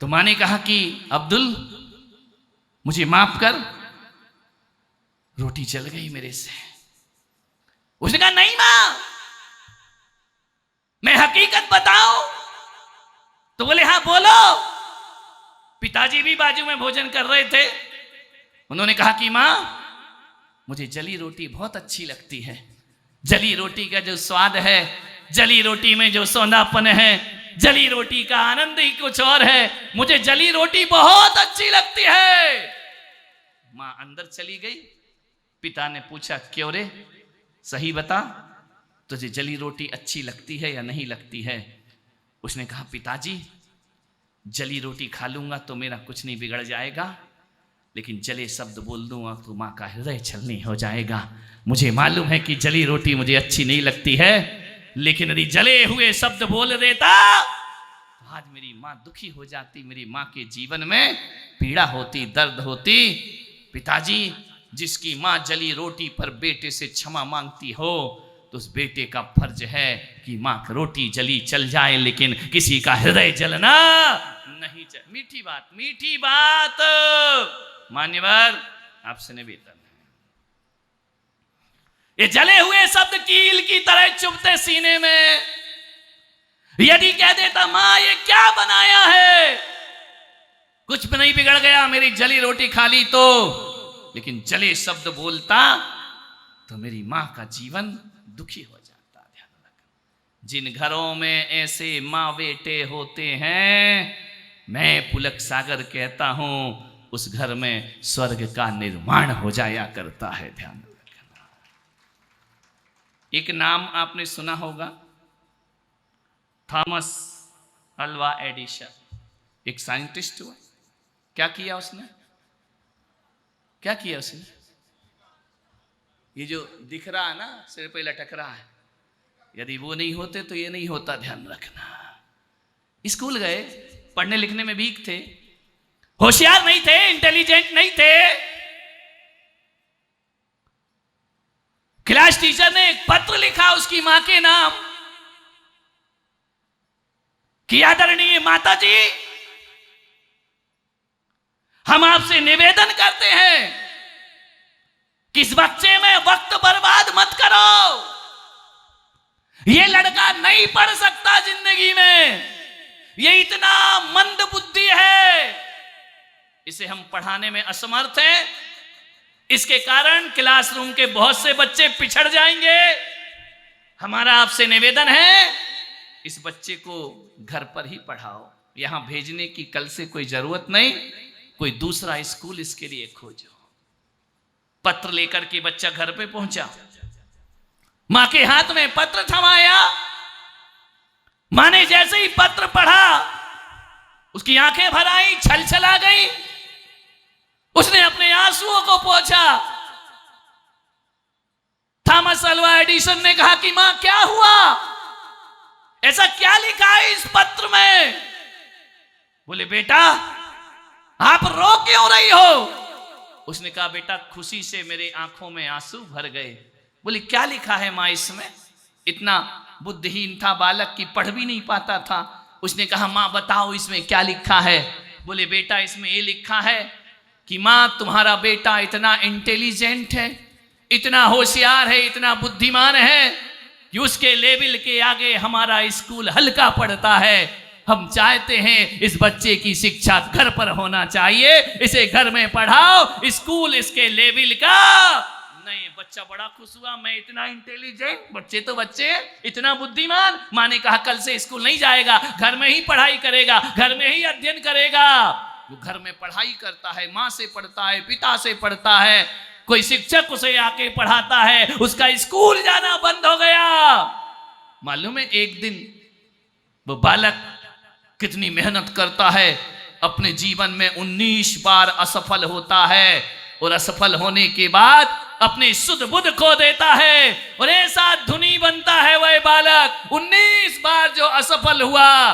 तो मां ने कहा कि अब्दुल मुझे माफ कर, रोटी जल गई मेरे से। उसने कहा नहीं मां, मैं हक पिताजी भी बाजू में भोजन कर रहे थे। उन्होंने कहा कि माँ, मुझे जली रोटी बहुत अच्छी लगती है। जली रोटी का जो स्वाद है, जली रोटी में जो सौंधापन है, जली रोटी का आनंद ही कुछ और है। मुझे जली रोटी बहुत अच्छी लगती है। माँ अंदर चली गई। पिता ने पूछा, क्यों रे, सही बता, तुझे जली रोटी अच्छी लगती है या नहीं लगती है? उसने कहा, पिताजी, जली रोटी खा लूंगा तो मेरा कुछ नहीं बिगड़ जाएगा, लेकिन जले शब्द बोल दूंगा तो माँ का हृदय छलनी हो जाएगा। मुझे मालूम है कि जली रोटी मुझे अच्छी नहीं लगती है, लेकिन यदि जले हुए शब्द बोल देता तो आज मेरी माँ दुखी हो जाती, मेरी माँ के जीवन में पीड़ा होती, दर्द होती। पिताजी, जिसकी माँ जली रोटी पर बेटे से क्षमा मांगती हो तो उस बेटे का फर्ज है कि माँ की रोटी जली चल जाए, लेकिन किसी का हृदय जलना नहीं चाहिए। मीठी बात, मीठी बात। मान्यवर, आपसे निवेदन है, ये जले हुए शब्द कील की तरह चुभते सीने में। यदि कह देता, माँ ये क्या बनाया है, कुछ भी नहीं बिगड़ गया, मेरी जली रोटी खा ली तो, लेकिन जले शब्द बोलता तो मेरी माँ का जीवन दुखी हो जाता। ध्यान रखना, जिन घरों में ऐसे माँ बेटे होते हैं, मैं पुलक सागर कहता हूं, उस घर में स्वर्ग का निर्माण हो जाया करता है। ध्यान रखना। एक नाम आपने सुना होगा, थॉमस अल्वा एडिसन। एक साइंटिस्ट हुआ। क्या किया उसने? क्या किया उसने? ये जो दिख रहा है ना, सिर पे लटक रहा है, यदि वो नहीं होते तो ये नहीं होता। ध्यान रखना। स्कूल गए, पढ़ने लिखने में वीक थे, होशियार नहीं थे, इंटेलिजेंट नहीं थे। क्लास टीचर ने एक पत्र लिखा उसकी मां के नाम कि आदरणीय माता जी, हम आपसे निवेदन करते हैं कि इस बच्चे में वक्त बर्बाद मत करो। ये लड़का नहीं पढ़ सकता जिंदगी में, ये इतना मंद बुद्धि है, इसे हम पढ़ाने में असमर्थ हैं। इसके कारण क्लासरूम के बहुत से बच्चे पिछड़ जाएंगे। हमारा आपसे निवेदन है, इस बच्चे को घर पर ही पढ़ाओ, यहां भेजने की कल से कोई जरूरत नहीं, कोई दूसरा स्कूल इसके लिए खोजो। पत्र लेकर के बच्चा घर पे पहुंचा, मां के हाथ में पत्र थमाया। मां ने जैसे ही पत्र पढ़ा, उसकी आंखें भर आई, छल छला गई। उसने अपने आंसुओं को पोंछा। थॉमस अल्वा एडिसन ने कहा कि मां क्या हुआ, ऐसा क्या लिखा है इस पत्र में? बोले, बेटा आप रो क्यों रही हो? उसने कहा, बेटा खुशी से मेरे आंखों में आंसू भर गए। बोले, क्या लिखा है मां इसमें? इतना बुद्धिहीन था बालक की पढ़ भी नहीं पाता था। उसने कहा, मां बताओ इसमें क्या लिखा है? बोले, बेटा इसमें ये लिखा है कि मां तुम्हारा बेटा इतना इंटेलिजेंट है, इतना होशियार है, इतना बुद्धिमान है कि उसके लेवल के आगे हमारा स्कूल हल्का पड़ता है। हम चाहते हैं इस बच्चे की शिक्षा घर पर होना चाहिए, इसे घर में पढ़ाओ, स्कूल इसके लेवल का नहीं। बच्चा बड़ा खुश हुआ, मैं इतना इंटेलिजेंट, बच्चे तो बच्चे, इतना बुद्धिमान। मां ने कहा, कल से स्कूल नहीं जाएगा, घर में ही पढ़ाई करेगा, घर में ही अध्ययन करेगा। वो घर में पढ़ाई करता है, मां से पढ़ता है, पिता से पढ़ता है, कोई शिक्षक उसे आके पढ़ाता है, उसका स्कूल जाना बंद हो गया। मालूम है, एक दिन वो बालक कितनी मेहनत करता है, अपने जीवन में 19 बार असफल होता है, और असफल होने के बाद अपनी सुध बुध खो देता है, और ऐसा धुनी बनता है वह बालक। 19 बार जो असफल हुआ,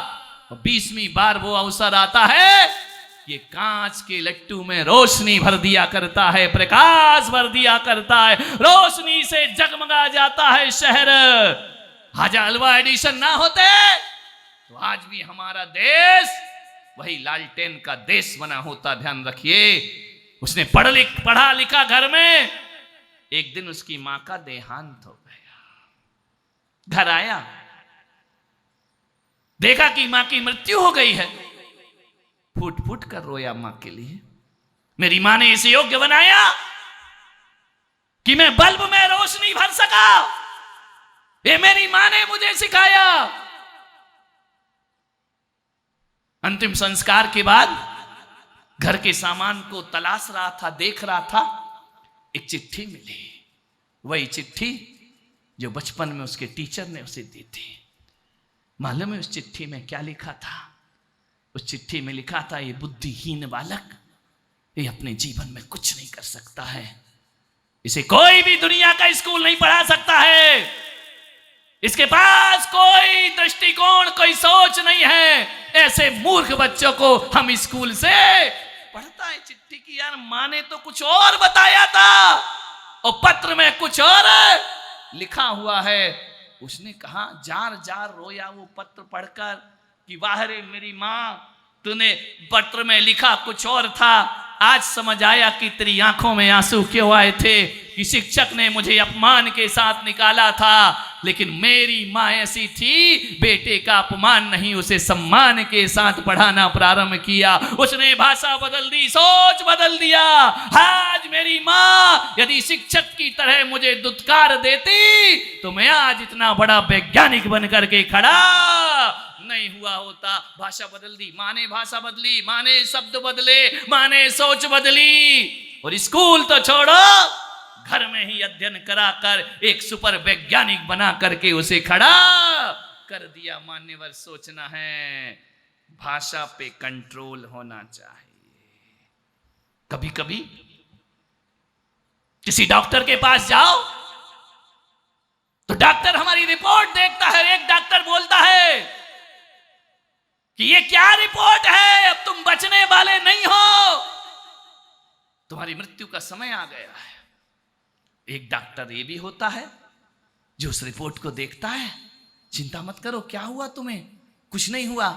20वीं बार वो अवसर आता है, ये कांच के लट्टू में रोशनी भर दिया करता है, प्रकाश भर दिया करता है, रोशनी से जगमगा जाता है शहर। हाजा अल्वा एडिसन ना होते तो आज भी हमारा देश वही लालटेन का देश बना होता। ध्यान रखिए, उसने पढ़ा लिखा घर में। एक दिन उसकी मां का देहांत हो गया। घर आया, देखा कि मां की मृत्यु हो गई है। फूट फूट कर रोया मां के लिए। मेरी मां ने इसे योग्य बनाया कि मैं बल्ब में रोशनी भर सका। ये मेरी मां ने मुझे सिखाया। अंतिम संस्कार के बाद घर के सामान को तलाश रहा था, देख रहा था, एक चिट्ठी मिली। वही चिट्ठी जो बचपन में उसके टीचर ने उसे दी थी। मालूम है उस चिट्ठी में क्या लिखा था? उस चिट्ठी में लिखा था, ये बुद्धिहीन बालक ये अपने जीवन में कुछ नहीं कर सकता है, इसे कोई भी दुनिया का स्कूल नहीं पढ़ा सकता है, इसके पास कोई दृष्टिकोण, कोई सोच नहीं है, ऐसे मूर्ख बच्चों को हम स्कूल से पढ़ता है। चिट्ठी की यार मां ने तो कुछ और बताया था और पत्र में कुछ और लिखा हुआ है। उसने कहा, जार जार रोया वो पत्र पढ़कर कि वाह रे मेरी मां, तूने पत्र में लिखा कुछ और था, आज समझ आया कि तेरी आंखों में आंसू क्यों आए थे, कि शिक्षक ने मुझे अपमान के साथ निकाला था, लेकिन मेरी मां ऐसी थी, बेटे का अपमान नहीं उसे सम्मान के साथ पढ़ाना प्रारंभ किया। उसने भाषा बदल दी, सोच बदल दिया। आज मेरी मां यदि शिक्षक की तरह मुझे दुत्कार देती तो मैं आज इतना बड़ा वैज्ञानिक बनकर के खड़ा नहीं हुआ होता। भाषा बदल दी, मां ने भाषा बदली, मां ने शब्द बदले, मां ने सोच बदली। और स्कूल तो छोड़ो, घर में ही अध्ययन कराकर एक सुपर वैज्ञानिक बना करके उसे खड़ा कर दिया। मान्यवर, सोचना है, भाषा पे कंट्रोल होना चाहिए। कभी कभी किसी डॉक्टर के पास जाओ तो डॉक्टर हमारी रिपोर्ट देखता है, एक डॉक्टर बोलता है कि ये क्या रिपोर्ट है, अब तुम बचने वाले नहीं हो, तुम्हारी मृत्यु का समय आ गया है। एक डॉक्टर ये भी होता है जो उस रिपोर्ट को देखता है, चिंता मत करो, क्या हुआ तुम्हें, कुछ नहीं हुआ।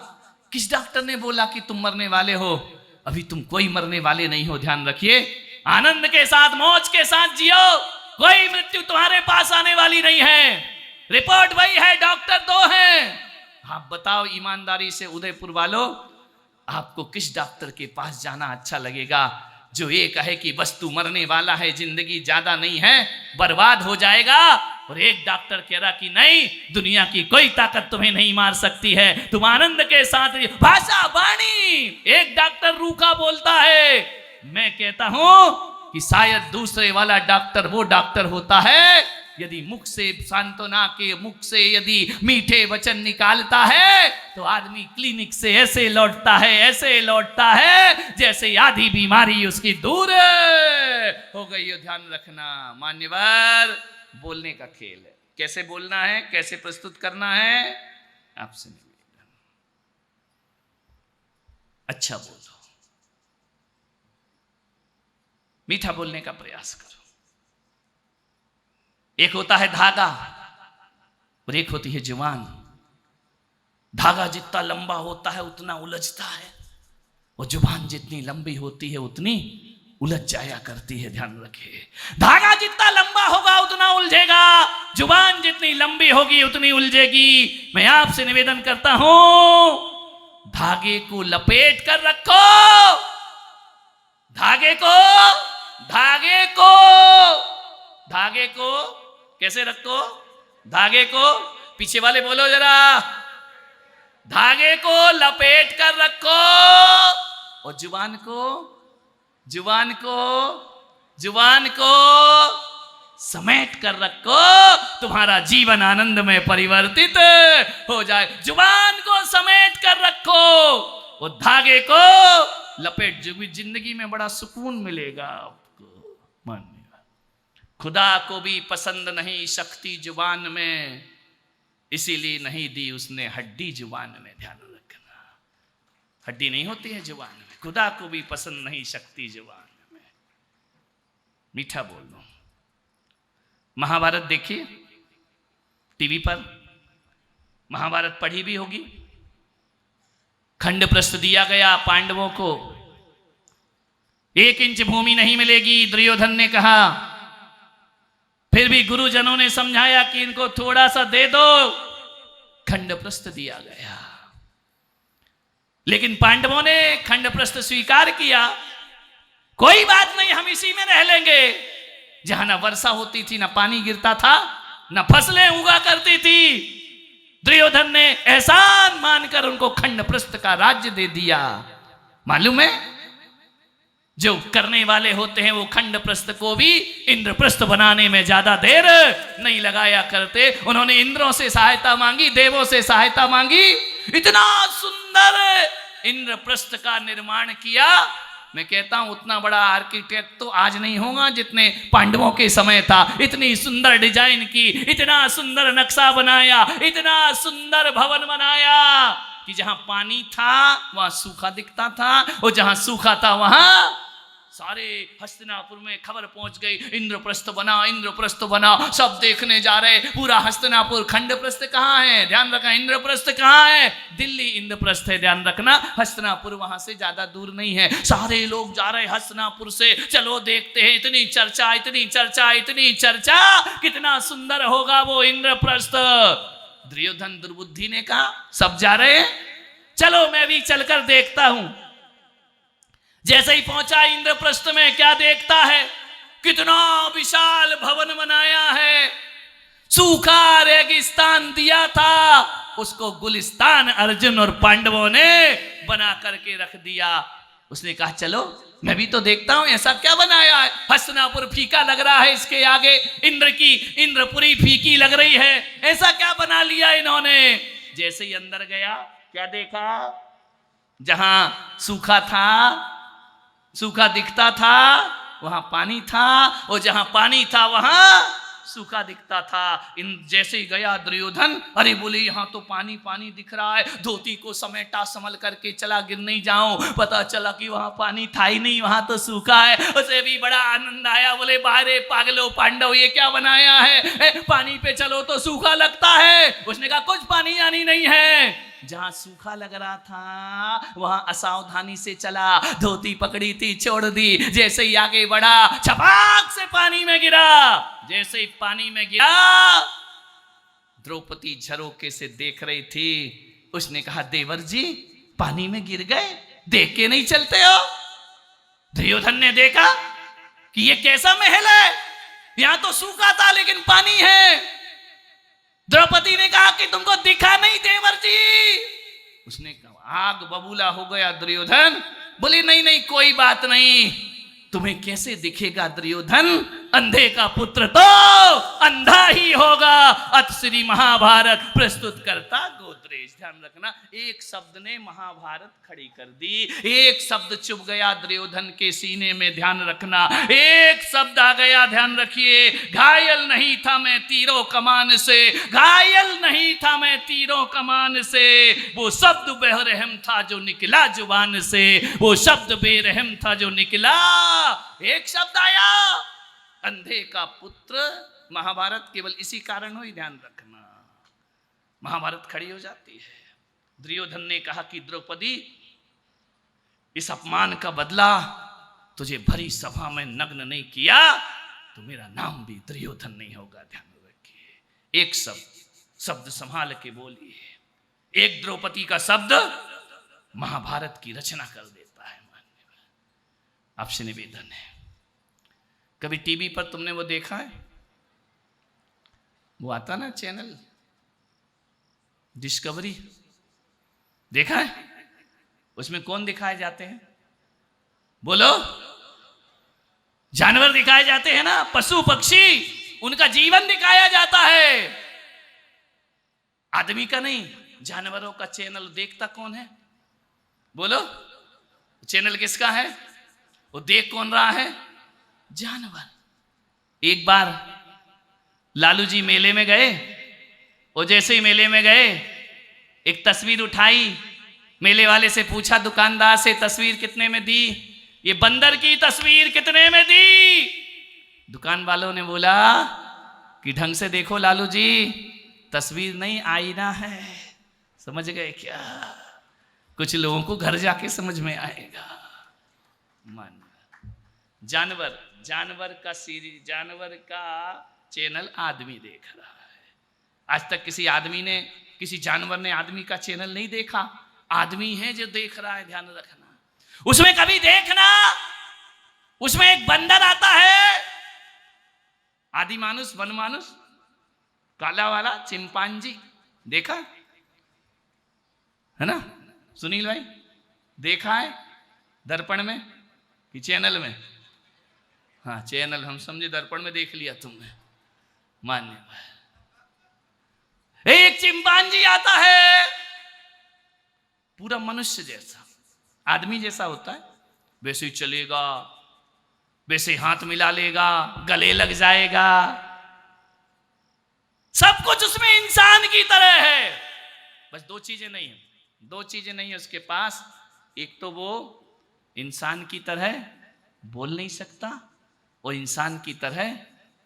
किस डॉक्टर ने बोला कि तुम मरने वाले हो? अभी तुम कोई मरने वाले नहीं हो, ध्यान रखिए। आनंद के साथ, मौज के साथ जियो, कोई मृत्यु तुम्हारे पास आने वाली नहीं है। रिपोर्ट वही है, डॉक्टर दो हैं। आप बताओ ईमानदारी से उदयपुर वालों, आपको किस डॉक्टर के पास जाना अच्छा लगेगा? जो ये कहे कि बस तू मरने वाला है, जिंदगी ज्यादा नहीं है, बर्बाद हो जाएगा, और एक डॉक्टर कह रहा कि नहीं, दुनिया की कोई ताकत तुम्हें नहीं मार सकती है, तुम आनंद के साथ। भाषा वाणी, एक डॉक्टर रूखा बोलता है, मैं कहता हूं कि शायद दूसरे वाला डॉक्टर वो डॉक्टर होता है यदि मुख से सांत्वना के, मुख से यदि मीठे वचन निकालता है तो आदमी क्लिनिक से ऐसे लौटता है, ऐसे लौटता है जैसे आधी बीमारी उसकी दूर हो गई हो। ध्यान रखना मान्यवर, बोलने का खेल है, कैसे बोलना है, कैसे प्रस्तुत करना है, आपसे निवेदन, अच्छा बोलो, मीठा बोलने का प्रयास करो। एक होता है धागा और एक होती है जुबान। धागा जितना लंबा होता है उतना उलझता है, और जुबान जितनी लंबी होती है उतनी उलझ जाया करती है। ध्यान रखिए, धागा जितना लंबा होगा उतना उलझेगा, जुबान जितनी लंबी होगी उतनी उलझेगी। मैं आपसे निवेदन करता हूं, धागे को लपेट कर रखो, धागे को, धागे को, धागे को कैसे रखो? धागे को, पीछे वाले बोलो जरा, धागे को लपेट कर रखो, और जुबान को, जुबान को, जुबान को समेट कर रखो, तुम्हारा जीवन आनंद में परिवर्तित हो जाए। जुबान को समेट कर रखो और धागे को लपेट, जिंदगी में बड़ा सुकून मिलेगा आपको। मानिए, खुदा को भी पसंद नहीं शक्ति जुबान में, इसीलिए नहीं दी उसने हड्डी जुबान में। ध्यान रखना, हड्डी नहीं होती है जुबान में, खुदा को भी पसंद नहीं शक्ति जुबान में। मीठा बोल लो। महाभारत देखिए टीवी पर, महाभारत पढ़ी भी होगी। खंड प्रस्थ दिया गया पांडवों को, 1 इंच भूमि नहीं मिलेगी, दुर्योधन ने कहा। फिर भी गुरुजनों ने समझाया कि इनको थोड़ा सा दे दो, खंड प्रस्थ दिया गया। लेकिन पांडवों ने खंडप्रस्थ स्वीकार किया। कोई बात नहीं, हम इसी में रह लेंगे। जहां ना वर्षा होती थी, ना पानी गिरता था, ना फसलें उगा करती थी, दुर्योधन ने एहसान मानकर उनको खंडप्रस्थ का राज्य दे दिया। मालूम है, जो करने वाले होते हैं वो खंडप्रस्थ को भी इंद्रप्रस्थ बनाने में ज्यादा देर नहीं लगाया करते। उन्होंने इंद्रों से सहायता मांगी, देवों से सहायता मांगी, इतना सुंदर इंद्रप्रस्थ का निर्माण किया। मैं कहता हूं उतना बड़ा आर्किटेक्ट तो आज नहीं होगा जितने पांडवों के समय था। इतनी सुंदर डिजाइन की, इतना सुंदर नक्शा बनाया, इतना सुंदर भवन बनाया कि जहां पानी था वहां सूखा दिखता था, और जहां सूखा था वहां सारे हस्तिनापुर में खबर पहुंच गई, इंद्रप्रस्थ बना, इंद्रप्रस्थ बना। सब देखने जा रहे, पूरा हस्तिनापुर। खंडप्रस्थ कहाँ है, ध्यान रखना। इंद्रप्रस्थ कहाँ है, दिल्ली इंद्रप्रस्थ है, ध्यान रखना। हस्तिनापुर वहां से ज्यादा दूर नहीं है। सारे लोग जा रहे हस्तिनापुर से, चलो देखते हैं। इतनी चर्चा, इतनी चर्चा, इतनी चर्चा, कितना सुंदर होगा वो इंद्रप्रस्थ। दुर्योधन दुर्बुद्धि ने कहा सब जा रहे हैं, चलो मैं भी चलकर देखता हूं। जैसे ही पहुंचा इंद्रप्रस्थ में, क्या देखता है, कितना विशाल भवन बनाया है। सूखा रेगिस्तान दिया था, उसको गुलिस्तान अर्जुन और पांडवों ने बना करके रख दिया। उसने कहा चलो मैं भी तो देखता हूं ऐसा क्या बनाया है। हस्तिनापुर फीका लग रहा है इसके आगे, इंद्रपुरी फीकी लग रही है, ऐसा क्या बना लिया इन्होंने। जैसे ही अंदर गया, क्या देखा, जहां सूखा था, सूखा दिखता था, वहां पानी था, और जहां पानी था वहां सूखा दिखता था। इन जैसे ही गया दुर्योधन, अरे बोले यहाँ तो पानी पानी दिख रहा है। धोती को समेटा, संभल करके चला, गिर नहीं जाऊं। पता चला कि वहां पानी था ही नहीं, वहां तो सूखा है। उसे भी बड़ा आनंद आया। बोले बाहरे पागलो पांडव, ये क्या बनाया है, पानी पे चलो तो सूखा लगता है। उसने कहा कुछ पानी आनी नहीं है। जहां सूखा लग रहा था वहां असावधानी से चला, धोती पकड़ी थी, छोड़ दी। जैसे ही आगे बढ़ा, छपाक से पानी में गिरा। जैसे ही पानी में गिरा, द्रौपदी झरोके से देख रही थी। उसने कहा देवर जी पानी में गिर गए, देख के नहीं चलते हो। दुर्योधन ने देखा कि ये कैसा महल है, यहां तो सूखा था लेकिन पानी है। द्रौपदी ने कहा कि तुमको दिखा नहीं देवर जी। उसने कहा आग बबूला हो गया दुर्योधन। बोले नहीं नहीं कोई बात नहीं, तुम्हें कैसे दिखेगा दुर्योधन, अंधे का पुत्र तो अंधा ही होगा। अत श्री महाभारत प्रस्तुत करता गोदरेज। ध्यान रखना, एक शब्द ने महाभारत खड़ी कर दी। एक शब्द चुभ गया दुर्योधन के सीने में, ध्यान रखना। एक शब्द आ गया, ध्यान रखिए। घायल नहीं था मैं तीरों कमान से, घायल नहीं था मैं तीरों कमान से। वो शब्द बेरहम था जो निकला जुबान से, वो शब्द बेरहम था जो निकला। एक शब्द आया, अंधे का पुत्र। महाभारत केवल इसी कारण हुई, ध्यान रखना। महाभारत खड़ी हो जाती है। दुर्योधन ने कहा कि द्रौपदी इस अपमान का बदला तुझे भरी सभा में नग्न नहीं किया तो मेरा नाम भी दुर्योधन नहीं होगा। ध्यान रखिए, एक शब्द संभाल के बोलिए। एक द्रौपदी का शब्द महाभारत की रचना कर देता है। आपसे निवेदन है, कभी टीवी पर तुमने वो देखा है, वो आता ना चैनल डिस्कवरी, देखा है? उसमें कौन दिखाए जाते हैं, बोलो? जानवर दिखाए जाते हैं ना, पशु पक्षी, उनका जीवन दिखाया जाता है, आदमी का नहीं। जानवरों का चैनल देखता कौन है, बोलो? चैनल किसका है, वो देख कौन रहा है, जानवर। एक बार लालू जी मेले में गए, और जैसे ही मेले में गए एक तस्वीर उठाई, मेले वाले से पूछा दुकानदार से तस्वीर कितने में दी, ये बंदर की तस्वीर कितने में दी। दुकान वालों ने बोला कि ढंग से देखो लालू जी, तस्वीर नहीं आईना है। समझ गए क्या? कुछ लोगों को घर जाके समझ में आएगा। मान जानवर का सीरीज, जानवर का चैनल आदमी देख रहा है। आज तक किसी जानवर ने आदमी का चैनल नहीं देखा। आदमी है जो देख रहा है, ध्यान रखना। उसमें कभी देखना, उसमें एक बंदर आता है, आदि मानुष, वन मानुष, काला वाला चिंपांजी, देखा है ना सुनील भाई? देखा है दर्पण में कि चैनल में? हाँ चैनल, हम समझे दर्पण में देख लिया तुमने, मान्य। एक चिंपांजी आता है, पूरा मनुष्य जैसा, आदमी जैसा होता है, वैसे ही चलेगा, वैसे हाथ मिला लेगा, गले लग जाएगा, सब कुछ उसमें इंसान की तरह है। बस दो चीजें नहीं है, दो चीजें नहीं है उसके पास। एक तो वो इंसान की तरह बोल नहीं सकता और इंसान की तरह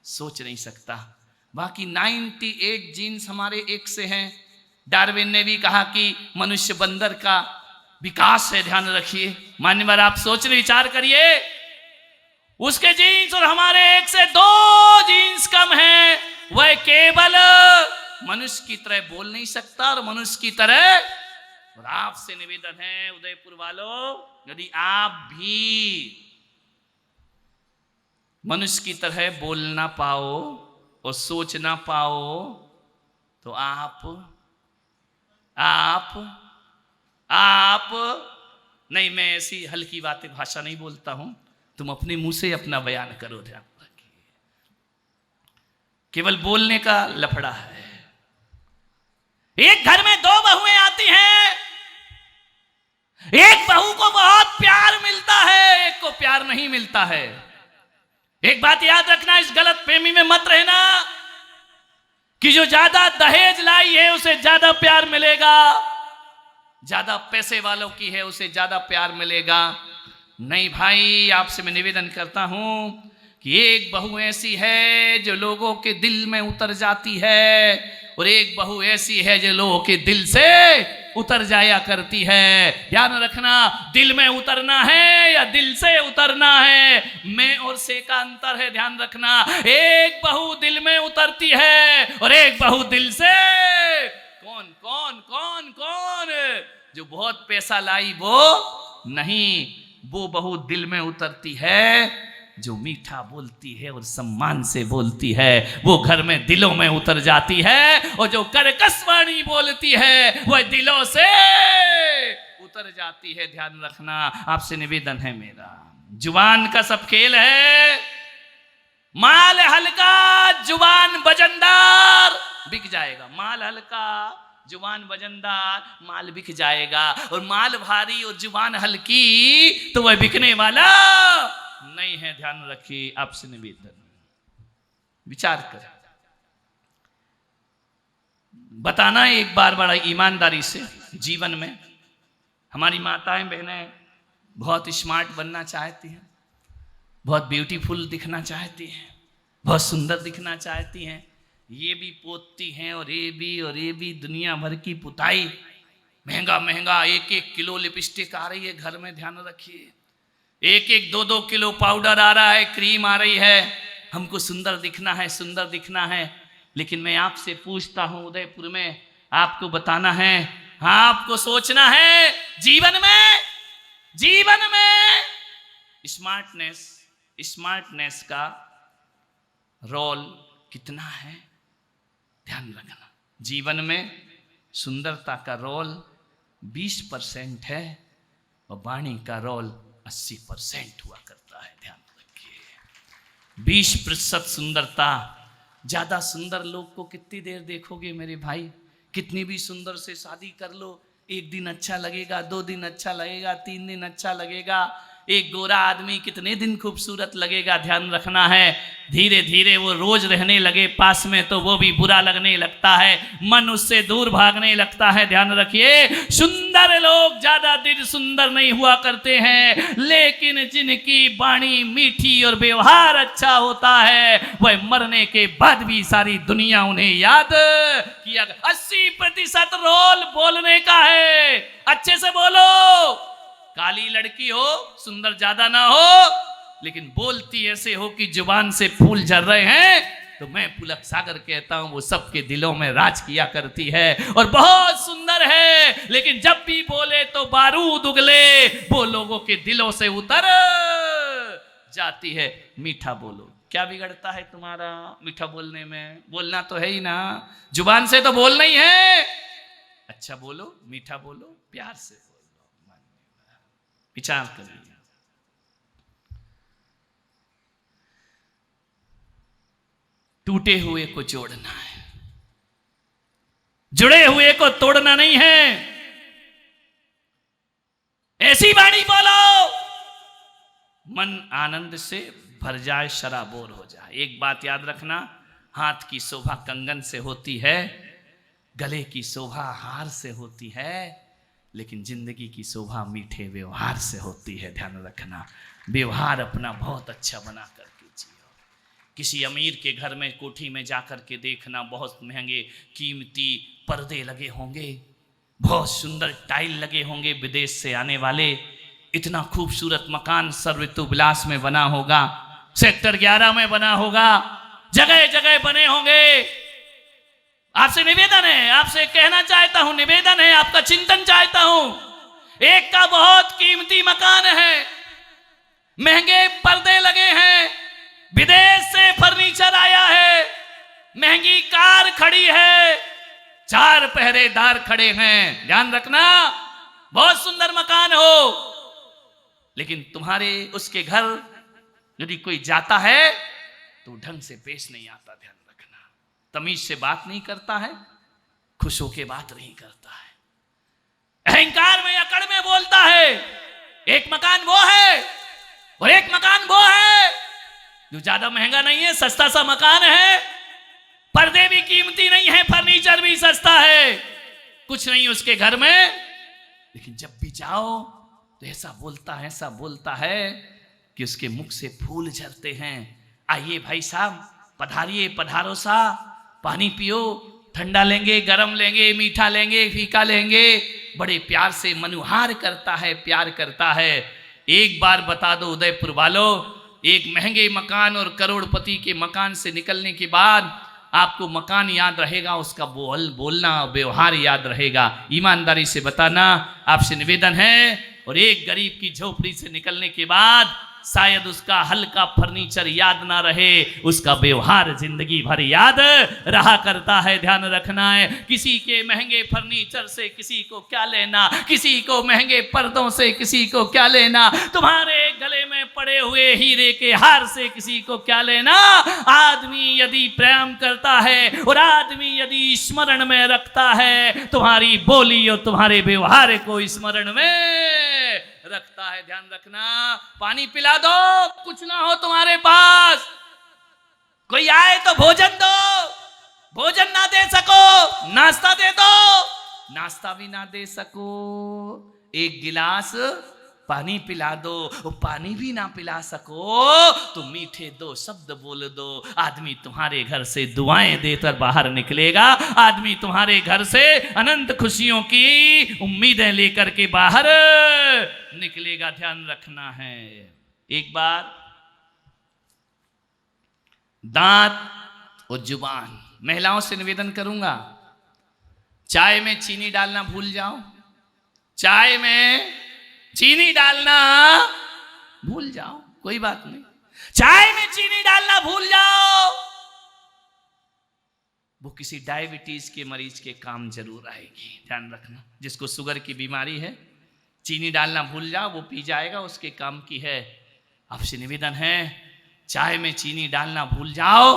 सोच नहीं सकता। बाकी 98 जीन्स हमारे एक से हैं। डार्विन ने भी कहा कि मनुष्य बंदर का विकास है, ध्यान रखिए मान्यवर, आप सोच विचार करिए, उसके जीन्स और हमारे एक से 2 जीन्स कम है। वह केवल मनुष्य की तरह बोल नहीं सकता और मनुष्य की तरह। और आपसे निवेदन है उदयपुर वालों, यदि आप भी मनुष्य की तरह बोल ना पाओ और सोच ना पाओ तो आप नहीं, मैं ऐसी हल्की बातें भाषा नहीं बोलता हूं, तुम अपने मुंह से अपना बयान करो, ध्यान रखिए। केवल बोलने का लफड़ा है। एक घर में 2 बहुएं आती हैं, एक बहू को बहुत प्यार मिलता है, एक को प्यार नहीं मिलता है। एक बात याद रखना, इस गलत फहमी में मत रहना कि जो ज्यादा दहेज लाई है उसे ज्यादा प्यार मिलेगा, ज्यादा पैसे वालों की है उसे ज्यादा प्यार मिलेगा। नहीं भाई, आपसे मैं निवेदन करता हूं कि एक बहू ऐसी है जो लोगों के दिल में उतर जाती है और एक बहू ऐसी है जो लोगों के दिल से उतर जाया करती है। ध्यान रखना, दिल में उतरना है या दिल से उतरना है, मैं और से का अंतर है, ध्यान रखना। एक बहू दिल में उतरती है और एक बहू दिल से। कौन कौन कौन कौन? जो बहुत पैसा लाई वो नहीं, वो बहू दिल में उतरती है जो मीठा बोलती है और सम्मान से बोलती है, वो घर में दिलों में उतर जाती है। और जो कर्कश वाणी बोलती है वह दिलों से उतर जाती है। ध्यान रखना, आपसे निवेदन है मेरा। जुबान का सब खेल है, माल हल्का जुबान वजनदार, बिक जाएगा। माल हल्का जुबान वजनदार, माल बिक जाएगा। और माल भारी और जुबान हल्की तो वह बिकने वाला नहीं है। ध्यान रखिए, आपसे निवेदन, विचार कर बताना एक बार बड़ा ईमानदारी से। जीवन में हमारी माताएं बहनें बहुत स्मार्ट बनना चाहती हैं, बहुत ब्यूटीफुल दिखना चाहती हैं, बहुत सुंदर दिखना चाहती हैं। ये भी पोतती हैं और ये भी दुनिया भर की पुताई, महंगा महंगा 1-1 किलो लिपस्टिक आ रही है घर में, ध्यान रखिए। 1-1 2-2 किलो पाउडर आ रहा है, क्रीम आ रही है। हमको सुंदर दिखना है, सुंदर दिखना है। लेकिन मैं आपसे पूछता हूं, उदयपुर में आपको बताना है, आपको सोचना है, जीवन में स्मार्टनेस का रोल कितना है, ध्यान रखना। जीवन में सुंदरता का रोल 20% है और वाणी का रोल 80% हुआ करता है, ध्यान रखिए। 20% सुंदरता। ज्यादा सुंदर लोग को कितनी देर देखोगे मेरे भाई? कितनी भी सुंदर से शादी कर लो, 1 दिन अच्छा लगेगा, 2 दिन अच्छा लगेगा, 3 दिन अच्छा लगेगा। एक गोरा आदमी कितने दिन खूबसूरत लगेगा, ध्यान रखना है। धीरे धीरे वो रोज रहने लगे पास में तो वो भी बुरा लगने लगता है, मन उससे दूर भागने लगता है। ध्यान रखिए, सुंदर लोग ज्यादा दिन सुंदर नहीं हुआ करते हैं, लेकिन जिनकी वाणी मीठी और व्यवहार अच्छा होता है वह मरने के बाद भी सारी दुनिया उन्हें याद किया। 80% रोल बोलने का है, अच्छे से बोलो। काली लड़की हो, सुंदर ज्यादा ना हो, लेकिन बोलती ऐसे हो कि जुबान से फूल झर रहे हैं, तो मैं पुलक सागर कहता हूं वो सबके दिलों में राज किया करती है और बहुत सुंदर है। है, लेकिन जब भी बोले तो बारूद उगले, वो लोगों के दिलों से उतर जाती है। मीठा बोलो। क्या बिगड़ता है तुम्हारा मीठा बोलने में? बोलना तो है ही ना, जुबान से तो बोलना ही है। अच्छा बोलो, मीठा बोलो, प्यार से बोलो। विचार करिए। टूटे हुए को जोड़ना है, जुड़े हुए को तोड़ना नहीं है। ऐसी वाणी बोलो मन आनंद से भर जाए, शराबोर हो जाए। एक बात याद रखना, हाथ की शोभा कंगन से होती है, गले की शोभा हार से होती है, लेकिन जिंदगी की शोभा मीठे व्यवहार से होती है। ध्यान रखना, व्यवहार अपना बहुत अच्छा बना करके जियो। किसी अमीर के घर में कोठी में जाकर के देखना, बहुत महंगे कीमती पर्दे लगे होंगे, बहुत सुंदर टाइल लगे होंगे विदेश से आने वाले, इतना खूबसूरत मकान सर्व विलास में बना होगा, सेक्टर 11 में बना होगा, जगह जगह बने होंगे। आपसे निवेदन है, आपसे कहना चाहता हूं, निवेदन है, आपका चिंतन चाहता हूं। एक का बहुत कीमती मकान है, महंगे पर्दे लगे हैं, विदेश से फर्नीचर आया है, महंगी कार खड़ी है, 4 पहरेदार खड़े हैं। ध्यान रखना, बहुत सुंदर मकान हो, लेकिन तुम्हारे उसके घर यदि कोई जाता है तो ढंग से पेश नहीं आता। ध्यान रखना, तमीज से बात नहीं करता है, खुश होके बात नहीं करता है, अहंकार में अकड़ में बोलता है। एक मकान वो है और एक मकान वो है जो ज्यादा महंगा नहीं है, सस्ता सा मकान है, पर्दे भी कीमती नहीं है, फर्नीचर भी सस्ता है, कुछ नहीं उसके घर में, लेकिन जब भी जाओ तो ऐसा बोलता है कि उसके मुख से फूल झरते हैं। आइए भाई साहब, पधारिए, पधारो सा, पानी पियो, ठंडा लेंगे, गरम लेंगे, मीठा लेंगे, फीका लेंगे, बड़े प्यार से मनुहार करता है, प्यार करता है। एक बार बता दो उदयपुर वालों, एक महंगे मकान और करोड़पति के मकान से निकलने के बाद आपको मकान याद रहेगा, उसका बोलना व्यवहार याद रहेगा। ईमानदारी से बताना, आपसे निवेदन है। और एक गरीब की झोपड़ी से निकलने के बाद शायद उसका हल्का फर्नीचर याद ना रहे, उसका व्यवहार जिंदगी भर याद रहा करता है। ध्यान रखना है, किसी के महंगे फर्नीचर से किसी को क्या लेना, किसी को महंगे पर्दों से किसी को क्या लेना, तुम्हारे गले में पड़े हुए हीरे के हार से किसी को क्या लेना। आदमी यदि प्रेम करता है और आदमी यदि स्मरण में रखता है, तुम्हारी बोली और तुम्हारे व्यवहार को स्मरण में रखता है। ध्यान रखना, पानी पिला दो, कुछ ना हो तुम्हारे पास, कोई आए तो भोजन दो, भोजन ना दे सको नाश्ता दे दो, नाश्ता भी ना दे सको एक गिलास पानी पिला दो, पानी भी ना पिला सको तो मीठे 2 शब्द बोल दो। आदमी तुम्हारे घर से दुआएं देकर बाहर निकलेगा, आदमी तुम्हारे घर से अनंत खुशियों की उम्मीदें लेकर के बाहर निकलेगा। ध्यान रखना है। एक बार दांत और जुबान, महिलाओं से निवेदन करूंगा, चाय में चीनी डालना भूल जाओ, चाय में चीनी डालना भूल जाओ, कोई बात नहीं, चाय में चीनी डालना भूल जाओ, वो किसी डायबिटीज के मरीज के काम जरूर आएगी। ध्यान रखना, जिसको शुगर की बीमारी है, चीनी डालना भूल जाओ, वो पी जाएगा, उसके काम की है। आपसे निवेदन है, चाय में चीनी डालना भूल जाओ,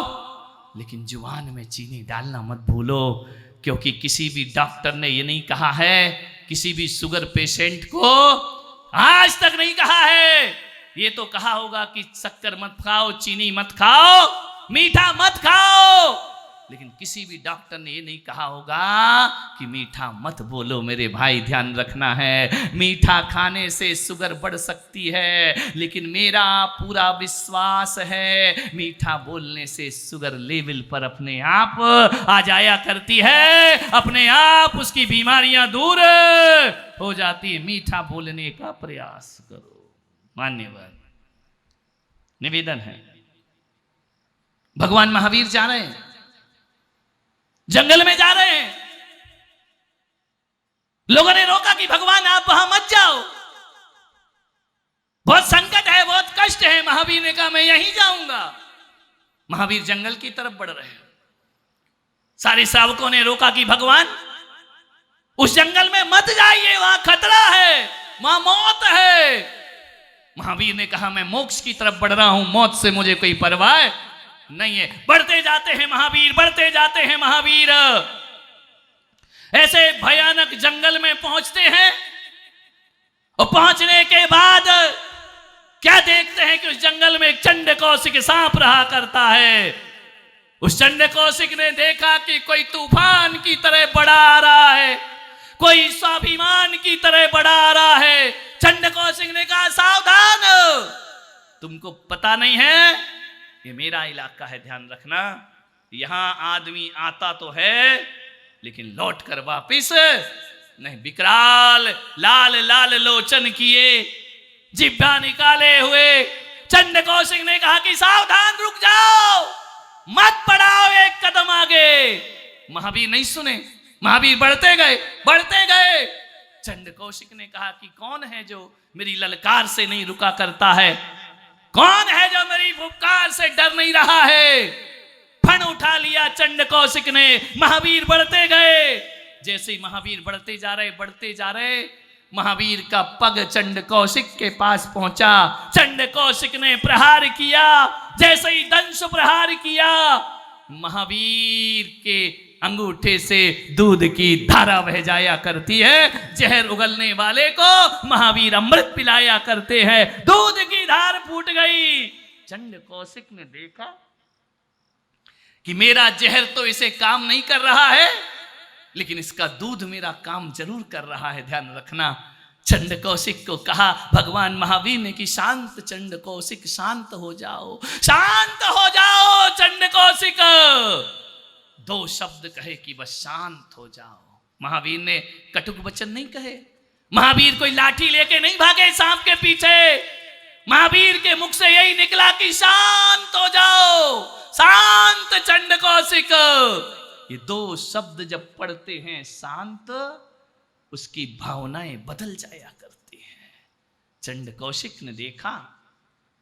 लेकिन जुबान में चीनी डालना मत भूलो, क्योंकि किसी भी डॉक्टर ने ये नहीं कहा है, किसी भी शुगर पेशेंट को आज तक नहीं कहा है। ये तो कहा होगा कि शक्कर मत खाओ, चीनी मत खाओ, मीठा मत खाओ, लेकिन किसी भी डॉक्टर ने ये नहीं कहा होगा कि मीठा मत बोलो। मेरे भाई ध्यान रखना है, मीठा खाने से शुगर बढ़ सकती है, लेकिन मेरा पूरा विश्वास है मीठा बोलने से शुगर लेवल पर अपने आप आ जाया करती है, अपने आप उसकी बीमारियां दूर हो जाती है। मीठा बोलने का प्रयास करो। मान्यवर निवेदन है, भगवान महावीर जा रहे हैं, जंगल में जा रहे हैं, लोगों ने रोका कि भगवान आप वहां मत जाओ, बहुत संकट है, बहुत कष्ट है। महावीर ने कहा मैं यहीं जाऊंगा। महावीर जंगल की तरफ बढ़ रहे हैं। सारे श्रावकों ने रोका कि भगवान उस जंगल में मत जाइए, वहां खतरा है, वहां मौत है। महावीर ने कहा मैं मोक्ष की तरफ बढ़ रहा हूं, मौत से मुझे कोई परवाह नहीं है। बढ़ते जाते हैं महावीर, बढ़ते जाते हैं महावीर। ऐसे भयानक जंगल में पहुंचते हैं और पहुंचने के बाद क्या देखते हैं कि उस जंगल में एक चंड कौशिक सांप रहा करता है। उस चंड कौशिक ने देखा कि कोई तूफान की तरह बढ़ा आ रहा है, कोई स्वाभिमान की तरह बढ़ा आ रहा है। चंड कौशिक ने कहा सावधान, तुमको पता नहीं है ये मेरा इलाका है, ध्यान रखना। यहां आदमी आता तो है लेकिन लौट कर वापिस नहीं। विकराल लाल लाल लोचन किए, जिब्बा निकाले हुए चंड कौशिक ने कहा कि सावधान, रुक जाओ, मत बढ़ाओ एक कदम आगे। महावीर नहीं सुने, महावीर बढ़ते गए, बढ़ते गए। चंड कौशिक ने कहा कि कौन है जो मेरी ललकार से नहीं रुका करता है, कौन है जो मेरी फुफकार से डर नहीं रहा है। फण उठा लिया चंड कौशिक ने। महावीर बढ़ते गए। जैसे ही महावीर बढ़ते जा रहे, बढ़ते जा रहे, महावीर का पग चंड कौशिक के पास पहुंचा। चंड कौशिक ने प्रहार किया। जैसे ही दंश प्रहार किया, महावीर के अंगूठे से दूध की धारा बह जाया करती है। जहर उगलने वाले को महावीर अमृत पिलाया करते हैं। दूध की धार फूट गई। चंड कौशिक ने देखा कि मेरा जहर तो इसे काम नहीं कर रहा है, लेकिन इसका दूध मेरा काम जरूर कर रहा है, ध्यान रखना। चंड कौशिक को कहा भगवान महावीर ने कि शांत चंड कौशिक, शांत हो जाओ, शांत हो जाओ चंड कौशिक। दो शब्द कहे कि बस शांत हो जाओ। महावीर ने कटुक वचन नहीं कहे। महावीर कोई लाठी लेके नहीं भागे सांप के पीछे। महावीर के मुख से यही निकला कि शांत हो जाओ, शांत चंड कौशिक। ये दो शब्द जब पढ़ते हैं शांत, उसकी भावनाएं बदल जाया करती हैं। चंड कौशिक ने देखा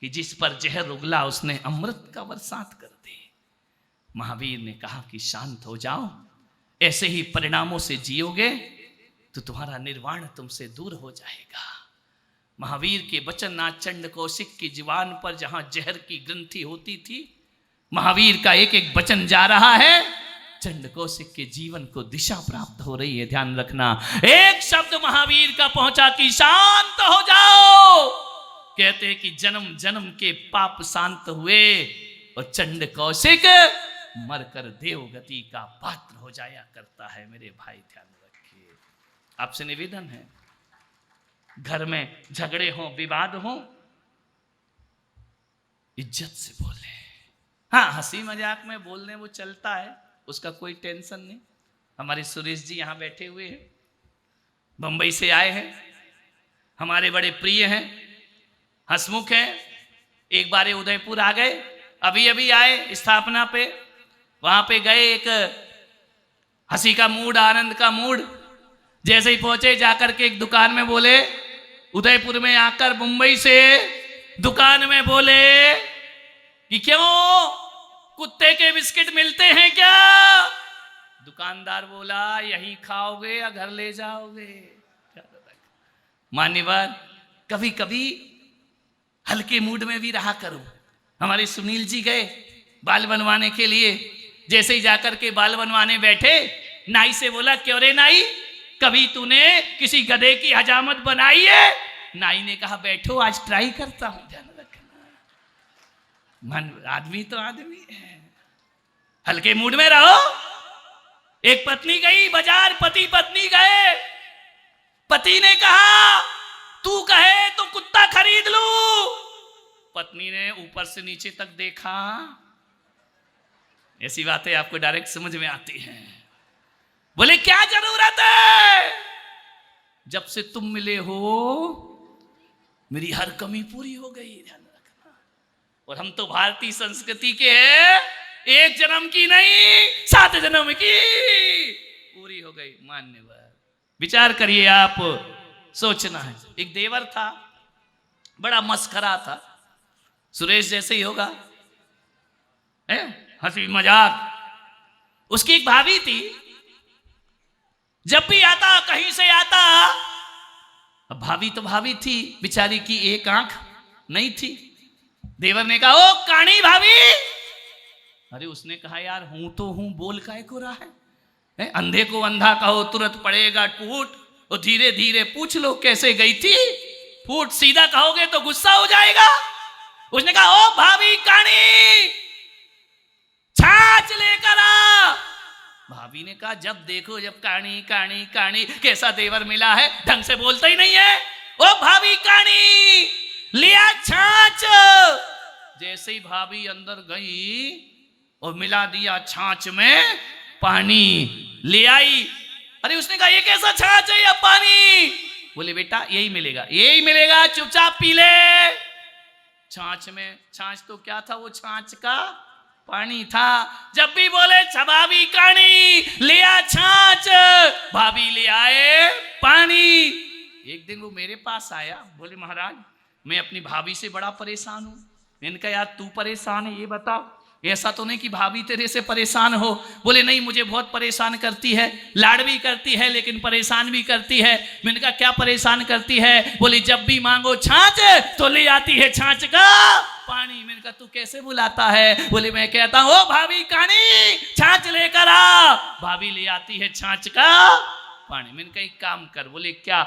कि जिस पर जहर उगला उसने अमृत का बरसात कर दी। महावीर ने कहा कि शांत हो जाओ, ऐसे ही परिणामों से जियोगे तो तुम्हारा निर्वाण तुमसे दूर हो जाएगा। महावीर के वचन आज चंड कौशिक की जुबान पर जहां जहर की ग्रंथि होती थी, महावीर का एक एक वचन जा रहा है। चंड कौशिक के जीवन को दिशा प्राप्त हो रही है, ध्यान रखना। एक शब्द महावीर का पहुंचा कि शांत हो जाओ। कहते हैं कि जन्म जन्म के पाप शांत हुए और चंड कौशिक मरकर देवगति का पात्र हो जाया करता है। मेरे भाई ध्यान रखिए, आपसे निवेदन है, घर में झगड़े हो, विवाद हो, इज्जत से बोले। हाँ, हंसी मजाक में बोलने वो चलता है, उसका कोई टेंशन नहीं। हमारे सुरेश जी यहाँ बैठे हुए हैं, बंबई से आए हैं, हमारे बड़े प्रिय हैं, हंसमुख हैं। एक बार उदयपुर आ गए, अभी अभी आए स्थापना पे, वहां पे गए, एक हंसी का मूड, आनंद का मूड। जैसे ही पहुंचे जाकर के एक दुकान में बोले, उदयपुर में आकर मुंबई से दुकान में बोले कि क्यों कुत्ते के बिस्किट मिलते हैं क्या? दुकानदार बोला यही खाओगे या घर ले जाओगे? मान्यवर, कभी कभी हल्के मूड में भी रहा करो। हमारे सुनील जी गए बाल बनवाने के लिए, जैसे ही जाकर के बाल बनवाने बैठे, नाई से बोला क्यों रे नाई, कभी तूने किसी गधे की हजामत बनाई है? नाई ने कहा बैठो आज ट्राई करता हूं। ध्यान रखना, मन आदमी तो आदमी है, हल्के मूड में रहो। एक पत्नी गई बाजार, पति पत्नी गए, पति ने कहा तू कहे तो कुत्ता खरीद लूं। पत्नी ने ऊपर से नीचे तक देखा। ऐसी बातें आपको डायरेक्ट समझ में आती हैं। बोले क्या जरूरत है, जब से तुम मिले हो मेरी हर कमी पूरी हो गई। ध्यान रखना, और हम तो भारतीय संस्कृति के हैं, एक जन्म की नहीं 7 जन्म की पूरी हो गई। मान्यवर, विचार करिए आप, सोचना है। एक देवर था, बड़ा मस्खरा था, सुरेश जैसे ही होगा, हंसी मजाक। उसकी एक भाभी थी, जब भी आता कहीं से आता, अब भाभी तो भाभी थी, बेचारी की एक आंख नहीं थी। देवर ने कहा, ओ काणी भाभी। अरे उसने कहा, यार हूं तो हूं, बोल काहे को रहा है? अंधे को अंधा कहो तुरंत पड़ेगा टूट, और धीरे धीरे पूछ लो कैसे गई थी फूट, सीधा कहोगे तो गुस्सा हो जाएगा। उसने कहा, ओ भाभी काणी, छाछ लेकर आ। भाभी ने कहा, जब देखो जब काणी काणी काणी, कैसा देवर मिला है, ढंग से बोलता ही नहीं है। ओ भाभी काणी, लिया छाछ। जैसे ही भाभी अंदर गई और मिला दिया छाछ में पानी, ले आई। अरे उसने कहा, ये कैसा छाछ है या पानी? बोले, बेटा यही मिलेगा, यही मिलेगा, चुपचाप पी ले। छाछ में, छाछ तो क्या था, वो छाछ का पानी था। जब भी बोले भाभी काणी, लिया छाछ, भाभी ले आए पानी। एक दिन वो मेरे पास आया, बोले महाराज मैं अपनी भाभी से बड़ा परेशान हूं। मैंने कहा, यार तू परेशान है ये बता, ऐसा तो नहीं कि भाभी तेरे से परेशान हो। बोले, नहीं मुझे बहुत परेशान करती है, लाड भी करती है लेकिन परेशान भी करती है। मैंने कहा, क्या परेशान करती है? बोली, जब भी मांगो छाछ तो ले आती है छाछ का पानी। मैंने कहा, तू कैसे बुलाता है? बोले, मैं कहता हूँ, भाभी काणी छाछ लेकर आ। भाभी ले आती है छाछ का पानी। मैंने कहा, एक काम कर। बोले, क्या?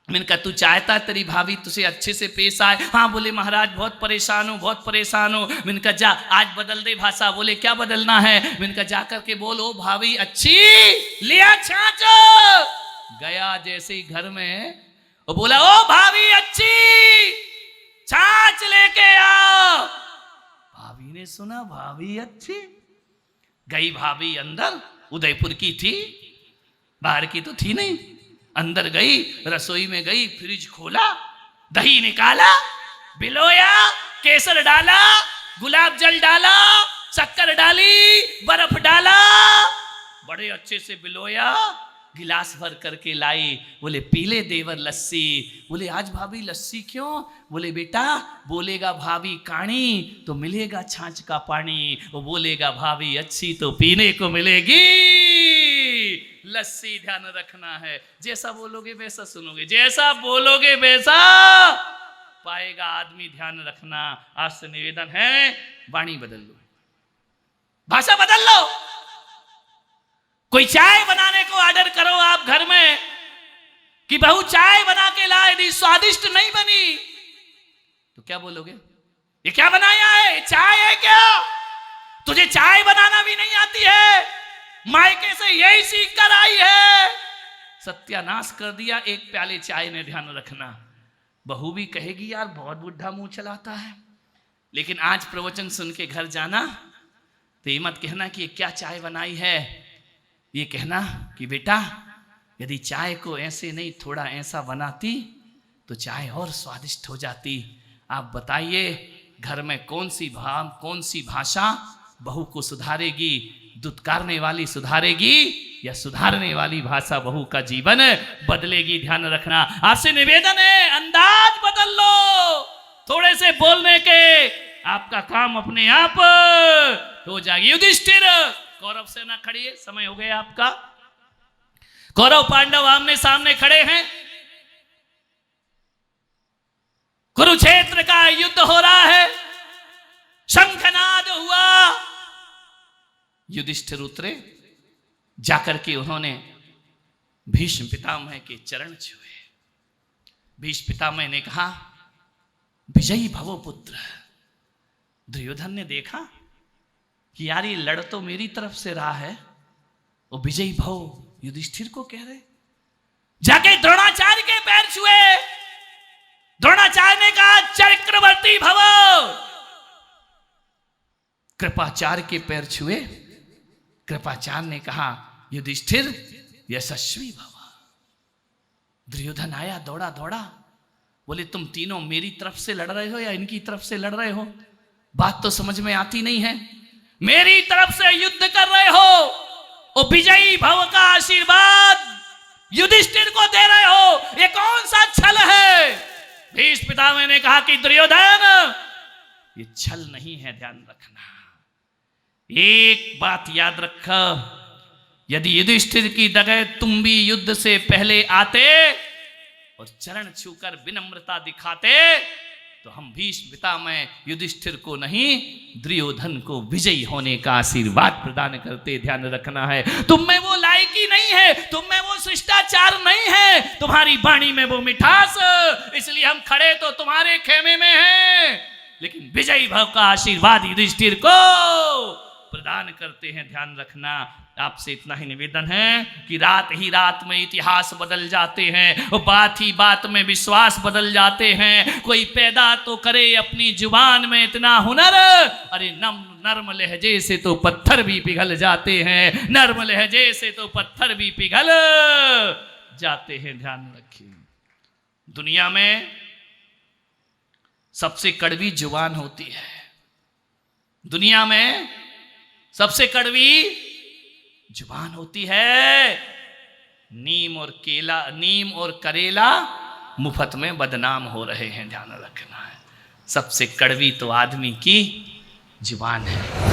मैंने कहा, तू चाहता तेरी भाभी तुझे अच्छे से पेश आए? हाँ। बोले, महाराज बहुत परेशान हूँ, बहुत परेशान हूँ। मैंने कहा, जा आज बदल दे भाषा। बोले, क्या बदलना है? मैंने कहा, जा करके बोलो, भाभी अच्छी, लिया छाछ। गया जैसे ही घर में, वो बोला, ओ भाभी अच्छी, छाछ लेके आओ। भाभी ने सुना, भाभी अच्छी। गई भाभी अंदर, उदयपुर की थी, बाहर की तो थी नहीं। अंदर गई, रसोई में गई, फ्रिज खोला, दही निकाला, बिलोया, केसर डाला, गुलाब जल डाला, शक्कर डाली, बर्फ डाला, बड़े अच्छे से बिलोया, गिलास भर करके लाई। बोले, पीले देवर लस्सी। बोले, आज भाभी लस्सी क्यों? बोले, बेटा बोलेगा भाभी काणी तो मिलेगा छाछ का पानी, वो बोलेगा भाभी अच्छी तो पीने को मिलेगी लस्सी। ध्यान रखना है, जैसा बोलोगे वैसा सुनोगे, जैसा बोलोगे वैसा पाएगा आदमी। ध्यान रखना। आज से निवेदन है, वाणी बदल लो, भाषा बदल लो। कोई चाय बनाने को ऑर्डर करो आप घर में कि बहू चाय बना के ला, यदि स्वादिष्ट नहीं बनी तो क्या बोलोगे? ये क्या बनाया है? चाय है क्या? तुझे चाय बनाना भी नहीं आती है, मायके से यही सीख कर आई है। सत्यानाश कर दिया एक प्याले चाय ने। ध्यान रखना। बहू भी कहेगी, यार बहुत बुढ़ा मुंह चलाता है। लेकिन आज प्रवचन सुन के घर जाना तो ये मत कहना कि ये क्या चाय बनाई है, ये कहना कि बेटा यदि चाय को ऐसे नहीं थोड़ा ऐसा बनाती तो चाय और स्वादिष्ट हो जाती। आप बताइए, घर में कौन सी भाषा बहू को सुधारेगी? दुत्कारने वाली सुधारेगी या सुधारने वाली भाषा बहू का जीवन बदलेगी? ध्यान रखना। आपसे निवेदन है, अंदाज बदल लो। थोड़े से बोलने के आपका काम अपने आप हो जाएगी। युधिष्ठिर, कौरव सेना खड़ी है, समय हो गया आपका। कौरव पांडव आमने सामने खड़े हैं, कुरुक्षेत्र का युद्ध हो रहा है, शंखनाद हुआ। युधिष्ठिर उतरे, जाकर के उन्होंने भीष्म पितामह के चरण छुए। भीष्म पितामह ने कहा, विजयी भवो पुत्र। दुर्योधन ने देखा कि यार ये लड़ तो मेरी तरफ से रहा है, वो विजयी भव युधिष्ठिर को कह रहे। जाके द्रोणाचार्य के पैर छुए। द्रोणाचार्य ने कहा, चक्रवर्ती भव। कृपाचार्य के पैर छुए। कृपाचार्य ने कहा, युधिष्ठिर यशस्वी भव। दुर्योधन आया दौड़ा दौड़ा, बोले, तुम तीनों मेरी तरफ से लड़ रहे हो या इनकी तरफ से लड़ रहे हो? बात तो समझ में आती नहीं है। मेरी तरफ से युद्ध कर रहे हो, और विजयी भव का आशीर्वाद युधिष्ठिर को दे रहे हो, ये कौन सा छल है? भीष्म पितामह ने कहा कि दुर्योधन, ये छल नहीं है, ध्यान रखना। एक बात याद रखो, यदि युधिष्ठिर की जगह तुम भी युद्ध से पहले आते और चरण छूकर विनम्रता दिखाते तो हम भीष्म पितामह युधिष्ठिर को नहीं, दुर्योधन को विजयी होने का आशीर्वाद प्रदान करते। ध्यान रखना है, तुम में वो लायकी नहीं है, तुम में वो शिष्टाचार नहीं है, तुम्हारी वाणी में वो मिठास, इसलिए हम खड़े तो तुम्हारे खेमे में हैं, लेकिन विजयी भाव का आशीर्वाद युधिष्ठिर को प्रदान करते हैं। ध्यान रखना, आपसे इतना ही निवेदन है कि रात ही रात में इतिहास बदल जाते हैं, और बात ही बात में विश्वास बदल जाते हैं। कोई पैदा तो करे अपनी जुबान में इतना हुनर, अरे नर्म लहजे से तो पत्थर भी पिघल जाते हैं, नर्म लहजे से तो पत्थर भी पिघल जाते हैं। ध्यान रखिए, दुनिया में सबसे कड़वी जुबान होती है, दुनिया में सबसे कड़वी जुबान होती है। नीम और करेला मुफ्त में बदनाम हो रहे हैं, ध्यान रखना है। सबसे कड़वी तो आदमी की जुबान है।